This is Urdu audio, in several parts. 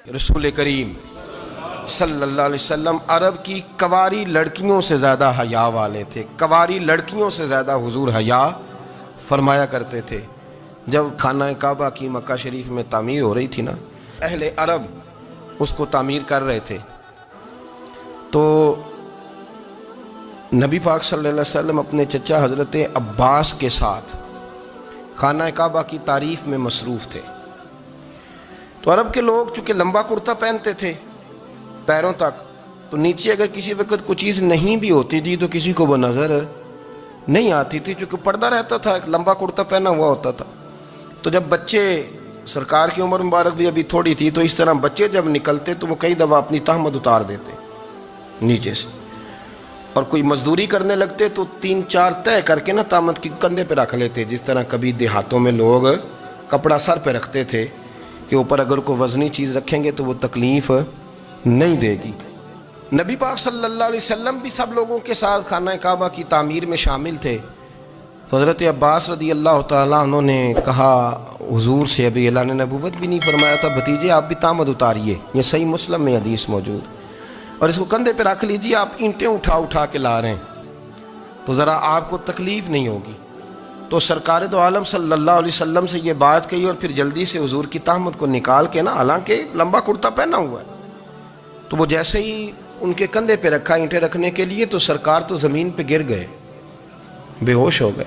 رسول کریم صلی اللہ علیہ وسلم عرب کی کواری لڑکیوں سے زیادہ حیا والے تھے. کواری لڑکیوں سے زیادہ حضور حیا فرمایا کرتے تھے. جب خانہ کعبہ کی مکہ شریف میں تعمیر ہو رہی تھی نا، اہل عرب اس کو تعمیر کر رہے تھے، تو نبی پاک صلی اللہ علیہ وسلم اپنے چچا حضرت عباس کے ساتھ خانہ کعبہ کی تعریف میں مصروف تھے. تو عرب کے لوگ چونکہ لمبا کرتا پہنتے تھے پیروں تک، تو نیچے اگر کسی وقت کوئی چیز نہیں بھی ہوتی تھی تو کسی کو وہ نظر نہیں آتی تھی، چونکہ پردہ رہتا تھا، ایک لمبا کرتا پہنا ہوا ہوتا تھا. تو جب بچے، سرکار کی عمر مبارک بھی ابھی تھوڑی تھی، تو اس طرح بچے جب نکلتے تو وہ کئی دفعہ اپنی تہمت اتار دیتے نیچے سے، اور کوئی مزدوری کرنے لگتے تو 3-4 طے کر کے نا تہمت کی کندھے پہ رکھ لیتے. جس طرح کبھی دیہاتوں میں لوگ کپڑا سر پہ رکھتے تھے کہ اوپر اگر کوئی وزنی چیز رکھیں گے تو وہ تکلیف نہیں دے گی. نبی پاک صلی اللہ علیہ وسلم بھی سب لوگوں کے ساتھ خانہ کعبہ کی تعمیر میں شامل تھے. تو حضرت عباس رضی اللہ تعالیٰ عنہ نے کہا حضور سے، ابھی اللہ نے نبوت بھی نہیں فرمایا تھا، بھتیجے آپ بھی تہمت اتاریے، یہ صحیح مسلم میں حدیث موجود، اور اس کو کندھے پہ رکھ لیجیے، آپ اینٹیں اٹھا کے لا رہے ہیں تو ذرا آپ کو تکلیف نہیں ہوگی. تو سرکار دو عالم صلی اللہ علیہ وسلم سے یہ بات کہی، اور پھر جلدی سے حضور کی تہمت کو نکال کے نا، حالانکہ لمبا کرتا پہنا ہوا ہے، تو وہ جیسے ہی ان کے کندھے پہ رکھا اینٹیں رکھنے کے لیے، تو سرکار تو زمین پہ گر گئے، بے ہوش ہو گئے،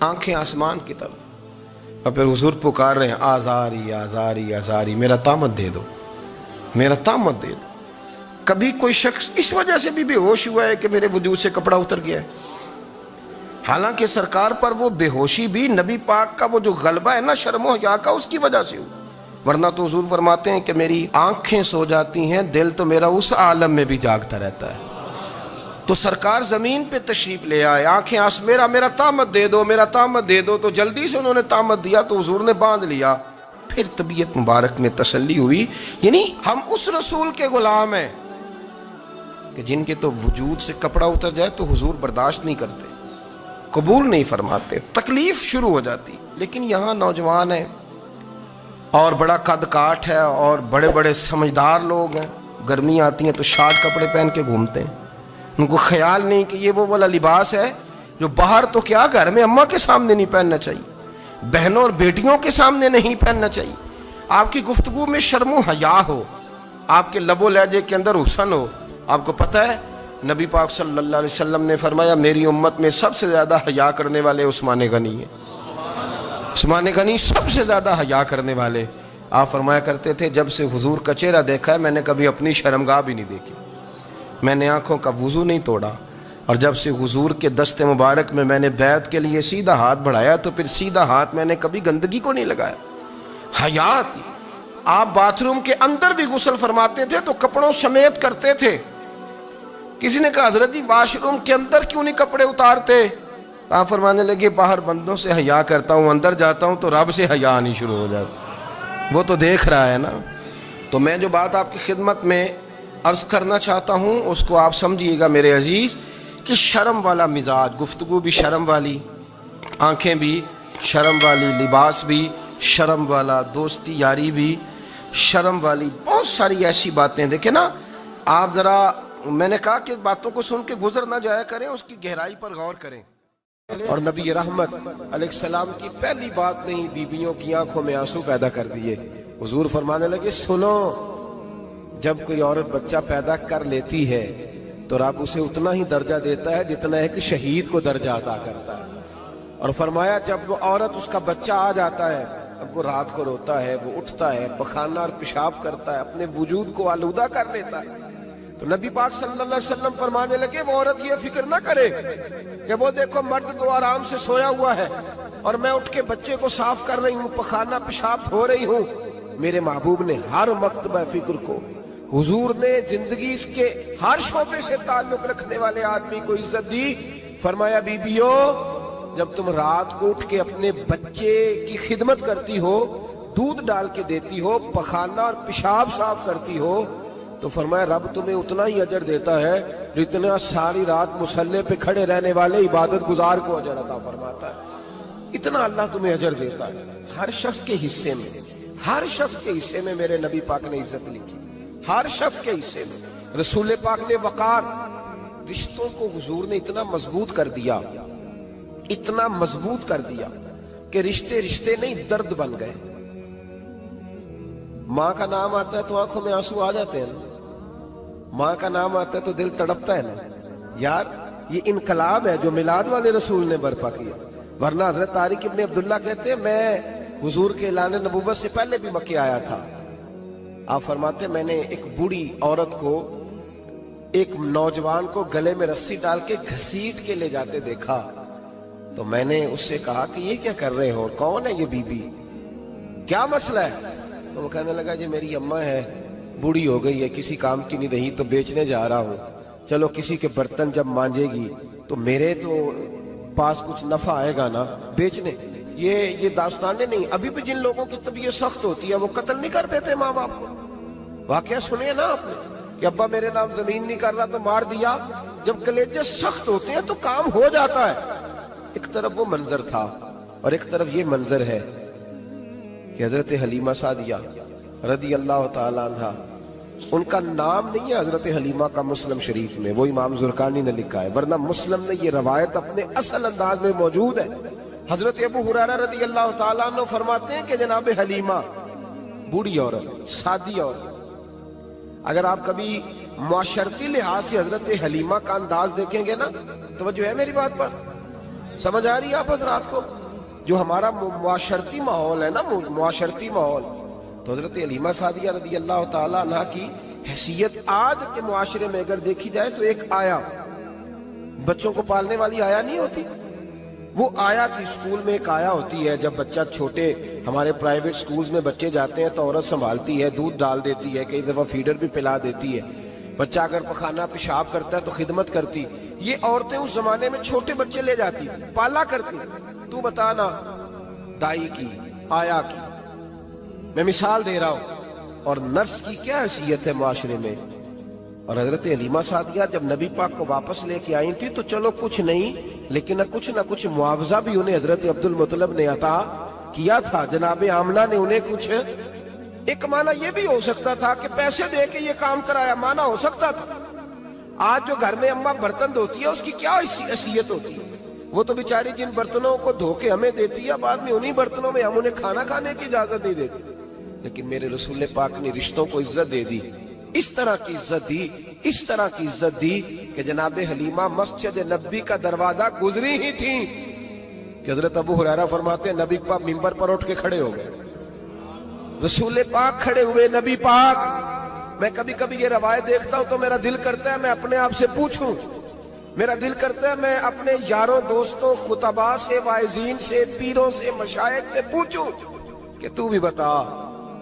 آنکھیں آسمان کی طرف، اور پھر حضور پکار رہے ہیں آزاری آزاری آزاری، میرا تہمت دے دو، میرا تہمت دے دو. کبھی کوئی شخص اس وجہ سے بھی بے ہوش ہوا ہے کہ میرے وجود سے کپڑا اتر گیا ہے؟ حالانکہ سرکار پر وہ بے ہوشی بھی نبی پاک کا وہ جو غلبہ ہے نا شرم و حیا کا، اس کی وجہ سے ہوا. ورنہ تو حضور فرماتے ہیں کہ میری آنکھیں سو جاتی ہیں، دل تو میرا اس عالم میں بھی جاگتا رہتا ہے. تو سرکار زمین پہ تشریف لے آئے، آنکھیں میرا تہمت دے دو، میرا تہمت دے دو. تو جلدی سے انہوں نے تہمت دیا تو حضور نے باندھ لیا. پھر طبیعت مبارک میں تسلی ہوئی. یعنی ہم اس رسول کے غلام ہیں کہ جن کے تو وجود سے کپڑا اتر جائے تو حضور برداشت نہیں کرتے، قبول نہیں فرماتے، تکلیف شروع ہو جاتی. لیکن یہاں نوجوان ہیں اور بڑا قد کاٹ ہے اور بڑے بڑے سمجھدار لوگ ہیں، گرمی آتی ہیں تو شارٹ کپڑے پہن کے گھومتے ہیں. ان کو خیال نہیں کہ یہ وہ والا لباس ہے جو باہر تو کیا گھر میں اماں کے سامنے نہیں پہننا چاہیے، بہنوں اور بیٹیوں کے سامنے نہیں پہننا چاہیے. آپ کی گفتگو میں شرم و حیا ہو، آپ کے لب و لہجے کے اندر حسن ہو. آپ کو پتہ ہے نبی پاک صلی اللہ علیہ وسلم نے فرمایا میری امت میں سب سے زیادہ حیا کرنے والے عثمان غنی ہیں. عثمان غنی سب سے زیادہ حیا کرنے والے. آپ فرمایا کرتے تھے جب سے حضور کا چہرہ دیکھا ہے میں نے کبھی اپنی شرمگاہ بھی نہیں دیکھی، میں نے آنکھوں کا وضو نہیں توڑا، اور جب سے حضور کے دست مبارک میں میں نے بیعت کے لیے سیدھا ہاتھ بڑھایا تو پھر سیدھا ہاتھ میں نے کبھی گندگی کو نہیں لگایا. حیا تھی. آپ باتھ روم کے اندر بھی غسل فرماتے تھے تو کپڑوں سمیت کرتے تھے. کسی نے کہا حضرت جی واش روم کے اندر کیوں نہیں کپڑے اتارتے؟ آپ فرمانے لگے باہر بندوں سے حیا کرتا ہوں، اندر جاتا ہوں تو رب سے حیا آنی شروع ہو جاتی، وہ تو دیکھ رہا ہے نا. تو میں جو بات آپ کی خدمت میں عرض کرنا چاہتا ہوں اس کو آپ سمجھیے گا میرے عزیز، کہ شرم والا مزاج، گفتگو بھی شرم والی، آنکھیں بھی شرم والی، لباس بھی شرم والا، دوستی یاری بھی شرم والی، بہت ساری ایسی باتیں. دیکھیں نا آپ ذرا، میں نے کہا کہ باتوں کو سن کے گزر نہ جایا کریں، اس کی گہرائی پر غور کریں. اور نبی رحمت علیہ السلام کی پہلی بات نہیں بیویوں کی آنکھوں میں آنسو پیدا کر دیے. حضور فرمانے لگے سنو، جب کوئی عورت بچہ پیدا کر لیتی ہے تو رب اسے اتنا ہی درجہ دیتا ہے جتنا ایک شہید کو درجہ عطا کرتا ہے. اور فرمایا جب وہ عورت اس کا بچہ آ جاتا ہے، اب وہ رات کو روتا ہے، وہ اٹھتا ہے، پخانہ اور پیشاب کرتا ہے، اپنے وجود کو آلودہ کر لیتا ہے. تو نبی پاک صلی اللہ علیہ وسلم فرمانے لگے وہ عورت یہ فکر نہ کرے کہ وہ دیکھو مرد تو آرام سے سویا ہوا ہے اور میں اٹھ کے بچے کو صاف کر رہی ہوں، پخانہ پیشاب دھو رہی ہوں. میرے محبوب نے ہر مکتبہ فکر کو، حضور نے زندگی اس کے ہر شعبے سے تعلق رکھنے والے آدمی کو عزت دی. فرمایا بیبیو جب تم رات کو اٹھ کے اپنے بچے کی خدمت کرتی ہو، دودھ ڈال کے دیتی ہو، پخانہ اور پیشاب صاف کرتی ہو، تو فرمایا رب تمہیں اتنا ہی اجر دیتا ہے جتنا ساری رات مصلی پہ کھڑے رہنے والے عبادت گزار کو اجر عطا فرماتا ہے. اتنا اللہ تمہیں اجر دیتا ہے. ہر شخص کے حصے میں، ہر شخص کے حصے میں میرے نبی پاک نے عزت لکھی. ہر شخص کے حصے میں رسول پاک نے وقار. رشتوں کو حضور نے اتنا مضبوط کر دیا، اتنا مضبوط کر دیا کہ رشتے رشتے نہیں درد بن گئے. ماں کا نام آتا ہے تو آنکھوں میں آنسو آ جاتے ہیں نا. ماں کا نام آتا ہے تو دل تڑپتا ہے نا. یار یہ انقلاب ہے جو میلاد والے رسول نے برپا کیا. ورنہ حضرت طارق ابن عبداللہ کہتے ہیں میں حضور کے اعلان نبوت سے پہلے بھی مکے آیا تھا. آپ فرماتے ہیں میں نے ایک بوڑھی عورت کو، ایک نوجوان کو گلے میں رسی ڈال کے گھسیٹ کے لے جاتے دیکھا تو میں نے اس سے کہا کہ یہ کیا کر رہے ہو، کون ہے یہ بی بی، کیا مسئلہ ہے؟ تو وہ کہنے لگا جی میری اماں ہے، بوڑھی ہو گئی ہے، کسی کام کی نہیں رہی تو بیچنے جا رہا ہوں. چلو کسی کے برتن جب مانجے گی تو میرے تو پاس کچھ نفع آئے گا نا بیچنے. یہ داستانیں نہیں. ابھی بھی جن لوگوں کی طبیعت سخت ہوتی ہے وہ قتل نہیں کر دیتے ماں باپ کو. واقعہ سنیے نا آپ نے کہ ابا میرے نام زمین نہیں کر رہا تو مار دیا. جب کلیجے سخت ہوتے ہیں تو کام ہو جاتا ہے. ایک طرف وہ منظر تھا اور ایک طرف یہ منظر ہے کہ حضرت حلیمہ سعدیہ رضی اللہ تعالی عنہ، ان کا نام نہیں ہے حضرت حلیمہ کا مسلم شریف میں، وہ امام زرقانی نے لکھا ہے، ورنہ مسلم میں یہ روایت اپنے اصل انداز میں موجود ہے. حضرت ابو ہریرہ رضی اللہ تعالیٰ عنہ فرماتے ہیں کہ جناب حلیمہ بوڑھی عورت، سادی عورت. اگر آپ کبھی معاشرتی لحاظ سے حضرت حلیمہ کا انداز دیکھیں گے نا، توجہ ہے میری بات پر، سمجھ آ رہی ہے آپ حضرات کو؟ جو ہمارا معاشرتی ماحول ہے نا، معاشرتی ماحول، تو حضرت حلیمہ سعدیہ رضی اللہ تعالیٰ عنہ کی حیثیت آج کے معاشرے میں اگر دیکھی جائے تو ایک آیا، بچوں کو پالنے والی آیا نہیں ہوتی، وہ آیا کی اسکول میں ایک آیا ہوتی ہے. جب بچہ چھوٹے ہمارے پرائیویٹ سکولز میں بچے جاتے ہیں تو عورت سنبھالتی ہے، دودھ ڈال دیتی ہے، کئی دفعہ فیڈر بھی پلا دیتی ہے. بچہ اگر پخانہ پیشاب کرتا ہے تو خدمت کرتی. یہ عورتیں اس زمانے میں چھوٹے بچے لے جاتی، پالا کرتی. تو بتانا دائی کی، آیا کی، میں مثال دے رہا ہوں. اور نرس کی کیا حیثیت ہے معاشرے میں. اور حضرت حلیمہ سعدیہ جب نبی پاک کو واپس لے کے آئی تھی تو چلو کچھ نہیں، لیکن نہ کچھ معاوضہ بھی انہیں حضرت عبد المطلب نے عطا کیا تھا. جناب آمنہ نے انہیں کچھ، ایک معنی یہ بھی ہو سکتا تھا کہ پیسے دے کے یہ کام کرایا، معنی ہو سکتا تھا. آج جو گھر میں اماں برتن دھوتی ہے اس کی کیا حیثیت ہوتی ہے؟ وہ تو بیچاری جن برتنوں کو دھو کے ہمیں دیتی ہے، بعد میں انہی برتنوں میں ہم انہیں کھانا کھانے کی اجازت نہیں دیتے. لیکن میرے رسول پاک نے رشتوں کو عزت دے دی، اس طرح کی عزت دی، اس طرح کی عزت دی کہ جناب حلیمہ مسجد نبی کا دروازہ گزری ہی تھی کہ حضرت ابو ہریرہ فرماتے ہیں نبی پاک منبر پر اٹھ کے کھڑے ہو گئے. رسول پاک کھڑے ہوئے، نبی پاک. میں کبھی کبھی یہ روایت دیکھتا ہوں تو میرا دل کرتا ہے میں اپنے آپ سے پوچھوں، میرا دل کرتا ہے میں اپنے یاروں دوستوں خطباء سے، واعظین سے، پیروں سے، مشائخ سے پوچھوں کہ تو بھی بتا،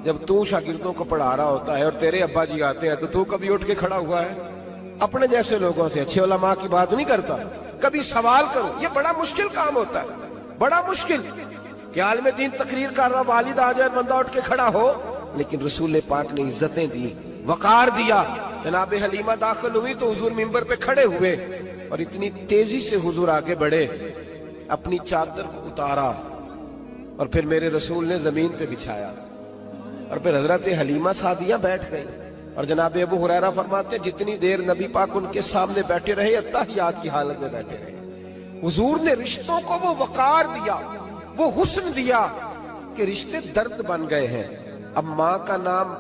جب تو شاگردوں کو پڑھا رہا ہوتا ہے اور تیرے ابا جی آتے ہیں تو کبھی اٹھ کے کھڑا ہوا ہے؟ اپنے جیسے لوگوں سے، اچھے علماء کی بات نہیں کرتا. کبھی سوال کرو. یہ بڑا مشکل کام ہوتا ہے، بڑا مشکل کہ عالم دین تقریر کر رہا، والد آ جائے، بندہ اٹھ کے کھڑا ہو. لیکن رسول پاک نے عزتیں دی، وقار دیا. جناب حلیمہ داخل ہوئی تو حضور منبر پہ کھڑے ہوئے اور اتنی تیزی سے حضور آگے بڑھے، اپنی چادر کو اتارا اور پھر میرے رسول نے زمین پہ بچھایا اور پھر حضرت حلیمہ سعدیہ بیٹھ گئی. اور جناب ابو ہریرہ فرماتے جتنی دیر نبی پاک ان کے سامنے بیٹھے رہے اتحیات کی حالت میں بیٹھے رہے. حضور نے رشتوں کو وہ وقار دیا، وہ حسن دیا کہ رشتے درد بن گئے ہیں. اب ماں کا نام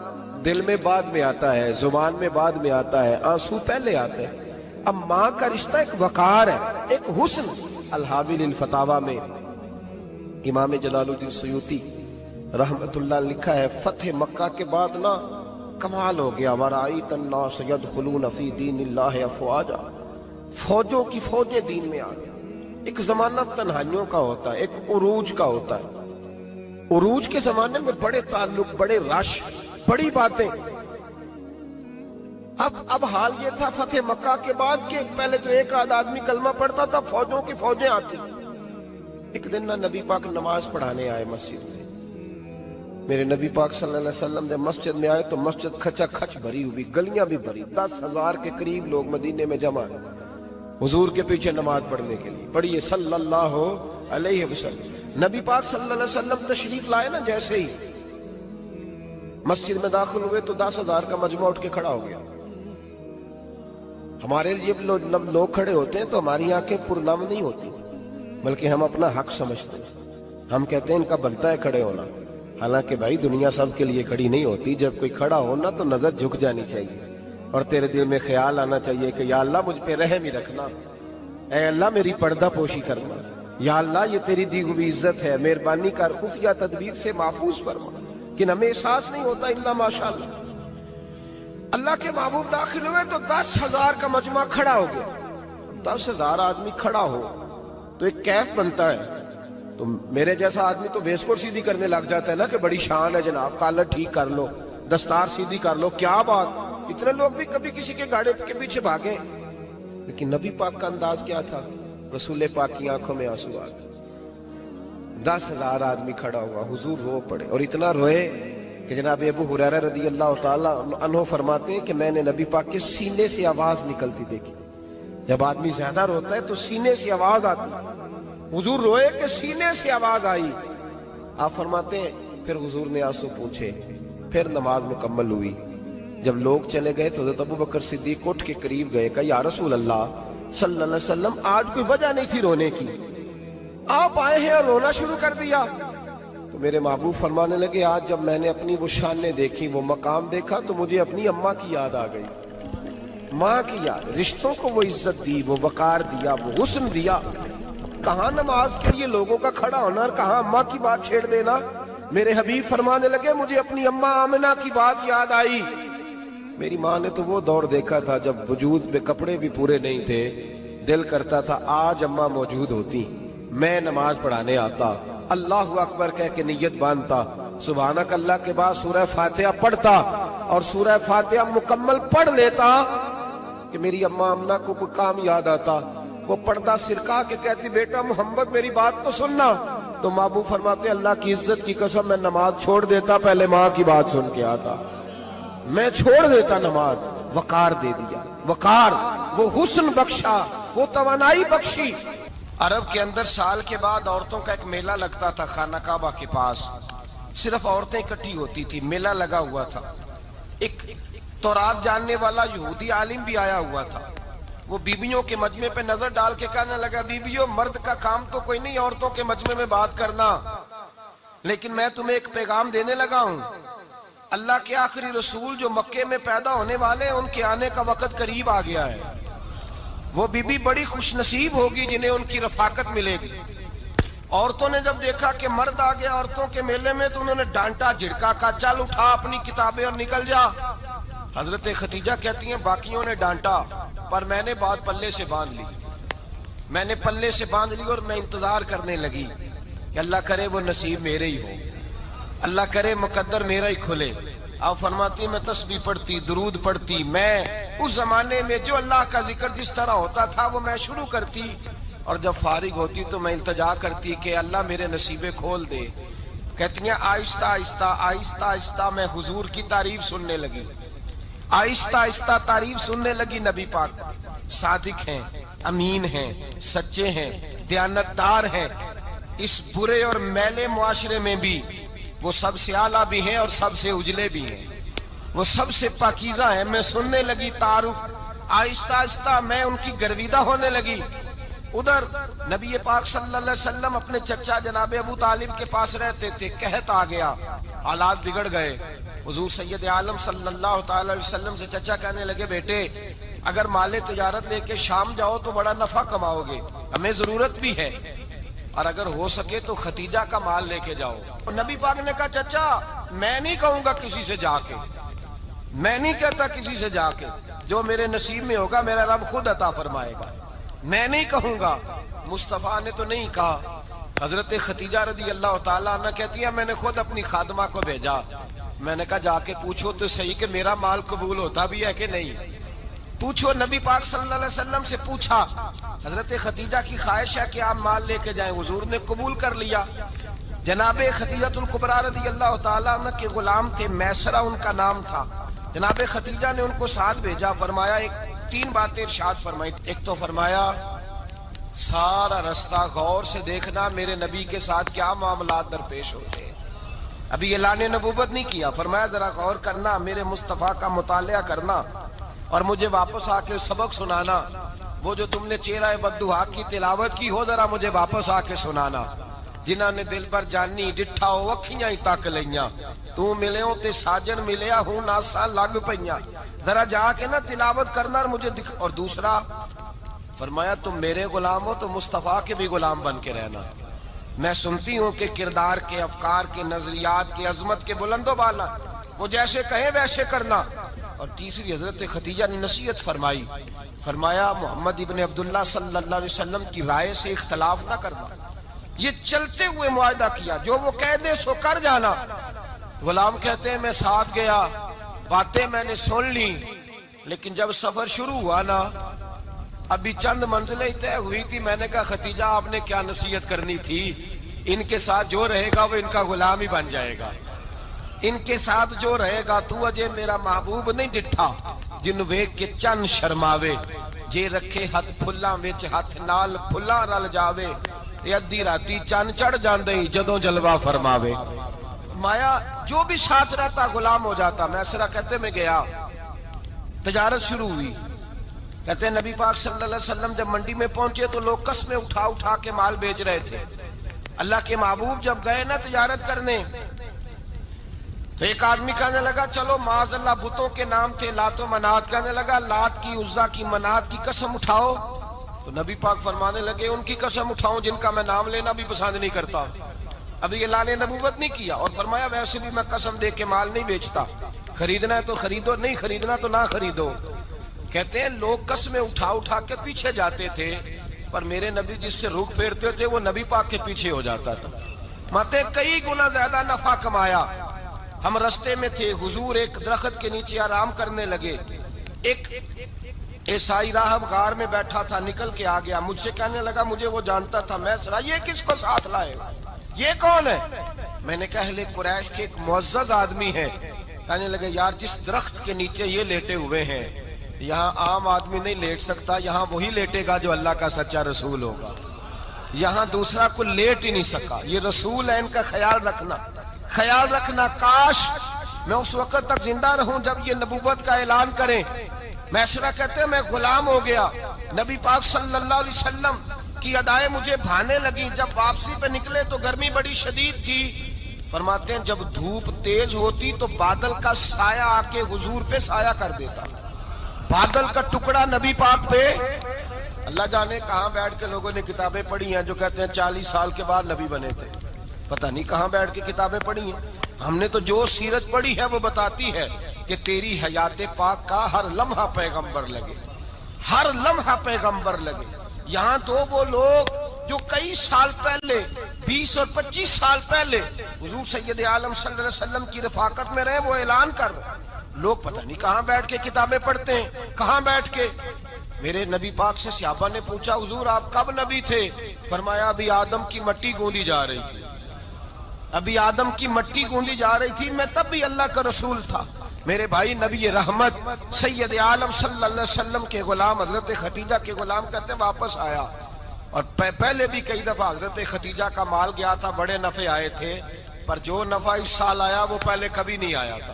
دل میں بعد میں آتا ہے، زبان میں بعد میں آتا ہے، آنسو پہلے آتے ہیں. اب ماں کا رشتہ ایک وقار ہے، ایک حسن. الحاوی للفتاوی میں امام جلال الدین سیوطی رحمت اللہ لکھا ہے فتح مکہ کے بعد نا کمال ہو گیا. وَرَأَيْتَ النَّاسَ يَدْخُلُونَ فِي دِينِ اللَّهِ أَفْوَاجًا. فوجوں کی فوجیں دین میں آ گئی. ایک زمانہ تنہائیوں کا ہوتا ہے، ایک عروج کا ہوتا ہے. عروج کے زمانے میں بڑے تعلق، بڑے رش، بڑی باتیں. اب حال یہ تھا فتح مکہ کے بعد کہ پہلے تو ایک آدھ آدمی کلمہ پڑھتا تھا، فوجوں کی فوجیں آتی. ایک دن نہ نبی پاک نماز پڑھانے آئے مسجد میں. میرے نبی پاک صلی اللہ علیہ وسلم جب مسجد میں آئے تو مسجد کھچا کھچ بھری ہوئی، گلیاں بھی بھری، 10,000 کے قریب لوگ مدینے میں جمع ہیں حضور کے پیچھے نماز پڑھنے کے لیے. پڑھیے صلی اللہ علیہ وسلم. نبی پاک صلی اللہ علیہ وسلم تشریف لائے نا، جیسے ہی مسجد میں داخل ہوئے تو 10,000 کا مجمع اٹھ کے کھڑا ہو گیا. ہمارے لیے لوگ کھڑے ہوتے ہیں تو ہماری آنکھیں پرنم نہیں ہوتی، بلکہ ہم اپنا حق سمجھتے ہیں. ہم کہتے ہیں ان کا بنتا ہے کھڑے ہونا. حالانکہ بھائی دنیا سب کے لیے کھڑی نہیں ہوتی. جب کوئی کھڑا ہونا تو نظر جھک جانی چاہیے اور تیرے دل میں خیال آنا چاہیے کہ یا اللہ مجھ پہ رحم ہی رکھنا، اے اللہ میری پردہ پوشی کرنا، یا اللہ یہ تیری دی ہوئی عزت ہے، مہربانی کر خفیہ تدبیر سے محفوظ فرما. کہ ہمیں احساس نہیں ہوتا الا ماشاءاللہ. اللہ کے محبوب داخل ہوئے تو 10,000 کا مجمع کھڑا ہو گیا. 10,000 آدمی کھڑا ہو تو ایک کیف بنتا ہے. تو میرے جیسا آدمی تو ویس کو سیدھی کرنے لگ جاتا ہے نا کہ بڑی شان ہے جناب، کالر ٹھیک کر لو، دستار سیدھی کر لو، کیا بات. اتنے لوگ بھی کبھی کسی کے گاڑے کے پیچھے بھاگے. لیکن نبی پاک کا انداز کیا تھا؟ رسول پاک کی آنکھوں میں آنسو آ گئے. 10,000 آدمی کھڑا ہوا، حضور رو پڑے اور اتنا روئے کہ جناب ابو ہریرہ رضی اللہ تعالی عنہ فرماتے ہیں کہ میں نے نبی پاک کے سینے سے آواز نکلتی دیکھی. جب آدمی زیادہ روتا ہے تو سینے سے آواز آتی. حضور روئے کہ سینے سے آواز آئی. آپ فرماتے ہیں پھر حضور نے آنسو پوچھے، پھر نماز مکمل ہوئی. جب لوگ چلے گئے تو حضرت ابو بکر صدیق اٹھ کے قریب گئے، کہا یا رسول اللہ صلی اللہ علیہ وسلم آج کوئی وجہ نہیں تھی رونے کی، آپ آئے ہیں اور رونا شروع کر دیا. تو میرے محبوب فرمانے لگے آج جب میں نے اپنی وہ شانیں دیکھی، وہ مقام دیکھا تو مجھے اپنی اماں کی یاد آ گئی. ماں کی یاد، رشتوں کو وہ عزت دی، وہ وقار دیا، وہ حسن دیا. کہاں نماز کے لیے لوگوں کا کھڑا ہونا اور کہاں اماں کی بات چھیڑ دینا. میرے حبیب فرمانے لگے مجھے اپنی اماں آمنہ کی بات یاد آئی. میری ماں نے تو وہ دور دیکھا تھا جب وجود پہ کپڑے بھی پورے نہیں تھے، دل کرتا تھا آج اماں موجود ہوتی، میں نماز پڑھانے آتا، اللہ اکبر کہہ کے نیت باندھتا، سبحانک اللہ کے بعد سورہ فاتحہ پڑھتا اور سورہ فاتحہ مکمل پڑھ لیتا کہ میری اماں آمنہ کو کوئی کام یاد آتا. وہ پردہ سرکا کے کہتی بیٹا محمد میری بات تو سننا. تو محبوب فرماتے اللہ کی عزت کی قسم میں نماز چھوڑ دیتا، پہلے ماں کی بات سن کے آتا. میں چھوڑ دیتا نماز. وقار دے دیا، وقار، وہ حسن بخشا، وہ توانائی بخشی. عرب کے اندر سال کے بعد عورتوں کا ایک میلہ لگتا تھا خانہ کعبہ کے پاس. صرف عورتیں اکٹھی ہوتی تھی، میلہ لگا ہوا تھا. ایک تورات جاننے والا یہودی عالم بھی آیا ہوا تھا. وہ بیویوں کے مجمع پہ نظر ڈال کے کہنے لگا بیویوں مرد کا کام تو کوئی نہیں عورتوں کے مجمع میں بات کرنا، لیکن میں تمہیں ایک پیغام دینے لگا ہوں. اللہ کے آخری رسول جو مکے میں پیدا ہونے والے ہیں ان کے آنے کا وقت قریب آ گیا ہے. وہ بیوی بڑی خوش نصیب ہوگی جنہیں ان کی رفاقت ملے گی. عورتوں نے جب دیکھا کہ مرد آ گیا عورتوں کے میلے میں تو انہوں نے ڈانٹا جھڑکا، کہا چل اٹھا اپنی کتابیں اور نکل جا. حضرت خدیجہ کہتی ہیں باقیوں نے ڈانٹا پر میں نے بات پلے سے باندھ لی. میں نے پلے سے باندھ لی اور میں انتظار کرنے لگی کہ اللہ کرے وہ نصیب میرے ہی ہو، اللہ کرے مقدر میرا ہی کھلے. آپ فرماتی میں تسبیح پڑھتی، درود پڑھتی. میں اس زمانے میں جو اللہ کا ذکر جس طرح ہوتا تھا وہ میں شروع کرتی اور جب فارغ ہوتی تو میں التجا کرتی کہ اللہ میرے نصیبے کھول دے. کہتی ہیں آہستہ آہستہ آہستہ آہستہ میں حضور کی تعریف سننے لگی. آہستہ آہستہ تعریف سننے لگی. نبی پاک صادق ہیں، امین ہیں، سچے ہیں، دیانتدار ہیں. اس برے اور میلے معاشرے میں بھی وہ سب سے اعلیٰ بھی ہیں اور سب سے اجلے بھی ہیں، وہ سب سے پاکیزہ ہیں. میں سننے لگی تعارف. آہستہ آہستہ میں ان کی گرویدہ ہونے لگی. ادھر نبی پاک صلی اللہ علیہ وسلم اپنے چچا جناب ابو طالب کے پاس رہتے تھے. قحط آ گیا، حالات بگڑ گئے. حضور سید عالم صلی اللہ تعالی علیہ وسلم سے چچا کہنے لگے بیٹے اگر مال تجارت لے کے شام جاؤ تو بڑا نفع کماؤ گے، ہمیں ضرورت بھی ہے، اور اگر ہو سکے تو ختیجہ کا مال لے کے جاؤ. اور نبی پاک نے کہا چچا میں نہیں کہوں گا کسی سے جا کے، میں نہیں کہتا کسی سے جا کے، جو میرے نصیب میں ہوگا میرا رب خود عطا فرمائے گا، میں نہیں کہوں گا. مصطفیٰ نے تو نہیں کہا. حضرت ختیجہ رضی اللہ تعالیٰ عنہ کہتی ہے میں نے خود اپنی خادمہ کو بھیجا. میں نے کہا جا کے پوچھو تو صحیح کہ میرا مال قبول ہوتا بھی ہے کہ نہیں. پوچھو. نبی پاک صلی اللہ علیہ وسلم سے پوچھا. حضرت ختیجہ کی خواہش ہے کہ آپ مال لے کے جائیں. حضور نے قبول کر لیا. جناب خدیجہ الکبریٰ رضی اللہ تعالیٰ عنہ کے غلام تھے، میسرہ ان کا نام تھا. جناب خدیجہ نے ان کو ساتھ بھیجا. فرمایا ایک 3 باتیں ارشاد فرمائی. ایک تو فرمایا سارا رستہ غور سے دیکھنا میرے نبی کے ساتھ کیا معاملات درپیش ہوتے ہیں. ابھی اعلان نبوت نہیں کیا، فرمایا ذرا غور کرنا، میرے مصطفیٰ کا مطالعہ کرنا اور مجھے واپس آ کے سبق سنانا. وہ جو تم نے چہرہ بددعا کی تلاوت کی ہو ذرا مجھے واپس آ کے سنانا. جنہاں نے دل پر جانی ڈٹھا ہو اکھیاں ہی تک لیاں، تو ملے ہوں تے ساجن ملیا ہوں ناساں لگ پئیاں. ذرا جا کے نا تلاوت کرنا اور مجھے اور دوسرا فرمایا تم میرے غلام ہو تو مصطفیٰ کے بھی غلام بن کے رہنا. میں سنتی ہوں کہ کردار کے، افکار کے، نظریات کے، عظمت کے بلند و بالا، وہ جیسے کہیں ویسے کرنا. اور تیسری حضرت خدیجہ نے نصیحت فرمائی، فرمایا محمد ابن عبداللہ صلی اللہ علیہ وسلم کی رائے سے اختلاف نہ کرنا. یہ چلتے ہوئے معاہدہ کیا، جو وہ کہہ دے سو کر جانا. غلام کہتے ہیں میں ساتھ گیا، باتیں میں نے سن لی، لیکن جب سفر شروع ہوا نا ابھی چند منزلیں طے ہوئی تھی. میں نے کہا خدیجہ آپ نے کیا نصیحت کرنی تھی، ان کے ساتھ جو رہے گا وہ ان کا غلام ہی بن جائے گا. ان کے ساتھ جو رہے گا تو اجے میرا محبوب نہیں ڈٹھا جن ویکھ کے چن شرماوے. جے رکھے ہاتھ پھلاں وچ ہاتھ نال پھلاں رل جاوے، ادھی راتی چن چڑھ جاندے جدوں جلوہ فرماوے. مایا جو بھی ساتھ رہتا غلام ہو جاتا. میں سرا کہتے میں گیا، تجارت شروع ہوئی. کہتے ہیں نبی پاک صلی اللہ علیہ وسلم جب منڈی میں پہنچے تو لوگ قسمیں اٹھا اٹھا کے مال بیچ رہے تھے. اللہ کے محبوب جب گئے نا تجارت کرنے تو ایک آدمی کہنے لگا چلو معاذ اللہ بتوں کے نام تھے لات و منات، کہنے لگا لات کی، عزا کی، منات کی قسم اٹھاؤ. تو نبی پاک فرمانے لگے ان کی قسم اٹھاؤں جن کا میں نام لینا بھی پسند نہیں کرتا. ابھی اعلان نبوت نہیں کیا. اور فرمایا ویسے بھی میں قسم دے کے مال نہیں بیچتا، خریدنا ہے تو خریدو، نہیں خریدنا تو نہ خریدو. کہتے ہیں لوگ قسمیں اٹھا اٹھا کے پیچھے جاتے تھے، پر میرے نبی جس سے رخ پھیرتے تھے وہ نبی پاک کے پیچھے ہو جاتا تھا. ماتے کئی گنا زیادہ نفع کمایا. ہم رستے میں تھے، حضور ایک درخت کے نیچے آرام کرنے لگے. ایک عیسائی راہب غار میں بیٹھا تھا، نکل کے آ گیا. مجھ سے کہنے لگا مجھے وہ جانتا تھا. میں سنا یہ کس کو ساتھ لائے، یہ کون ہے؟ میں نے کہا اہل قریش کے ایک معزز آدمی ہے. کہنے لگے یار جس درخت کے نیچے یہ لیٹے ہوئے ہیں یہاں عام آدمی نہیں لیٹ سکتا، یہاں وہی لیٹے گا جو اللہ کا سچا رسول ہوگا. یہاں دوسرا کوئی لیٹ ہی نہیں سکا. یہ رسول ہے، ان کا خیال رکھنا، خیال رکھنا. کاش میں اس وقت تک زندہ رہوں جب یہ نبوت کا اعلان کریں. میسرہ کہتے ہیں میں غلام ہو گیا. نبی پاک صلی اللہ علیہ وسلم کی ادائیں مجھے بھانے لگی. جب واپسی پہ نکلے تو گرمی بڑی شدید تھی. فرماتے ہیں جب دھوپ تیز ہوتی تو بادل کا سایہ آ کے حضور پہ سایہ کر دیتا. بادل کا ٹکڑا نبی پاک پہ. اللہ جانے کہاں بیٹھ کے لوگوں نے کتابیں پڑھی ہیں جو کہتے ہیں 40 سال کے بعد نبی بنے تھے. پتہ نہیں کہاں بیٹھ کے کتابیں پڑھی ہیں. ہم نے تو جو سیرت پڑھی ہے وہ بتاتی ہے کہ تیری حیات پاک کا ہر لمحہ پیغمبر لگے، ہر لمحہ پیغمبر لگے. یہاں تو وہ لوگ جو کئی سال پہلے 20 اور 25 سال پہلے حضور سید عالم صلی اللہ علیہ وسلم کی رفاقت میں رہے وہ اعلان کر رہے. لوگ پتہ نہیں کہاں بیٹھ کے کتابیں پڑھتے ہیں، کہاں بیٹھ کے. میرے نبی پاک سے صحابہ نے پوچھا حضور آپ کب نبی تھے؟ فرمایا ابھی آدم کی مٹی گوندی جا رہی تھی، ابھی آدم کی مٹی گوندی جا رہی تھی، میں تب بھی اللہ کا رسول تھا. میرے بھائی نبی رحمت سید عالم صلی اللہ علیہ وسلم کے غلام حضرت خدیجہ کے غلام کہتے ہیں واپس آیا. اور پہلے بھی کئی دفعہ حضرت خدیجہ کا مال گیا تھا، بڑے نفع آئے تھے، پر جو نفع اس سال آیا وہ پہلے کبھی نہیں آیا تھا.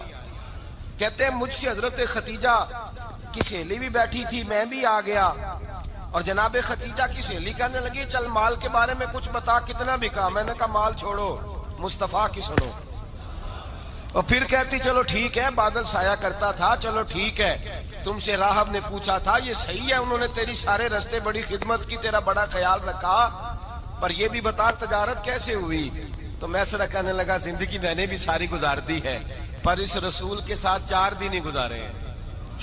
کہتے ہیں مجھ سے حضرت خدیجہ کی سہیلی بھی بیٹھی تھی، میں بھی آ گیا. اور جناب خدیجہ کی سہیلی کہنے لگی چل مال کے بارے میں کچھ بتا، کتنا بھی کہا. میں نے کہا مال چھوڑو، مصطفیٰ کی سنو. اور پھر کہتی چلو ٹھیک ہے، بادل سایہ کرتا تھا، چلو ٹھیک ہے. تم سے راہب نے پوچھا تھا یہ صحیح ہے، انہوں نے تیری سارے رستے بڑی خدمت کی، تیرا بڑا خیال رکھا، پر یہ بھی بتا تجارت کیسے ہوئی؟ تو میں سرا کہنے لگا زندگی میں نے بھی ساری گزار دی ہے، پر اس رسول کے ساتھ 4 دن ہی گزارے ہیں.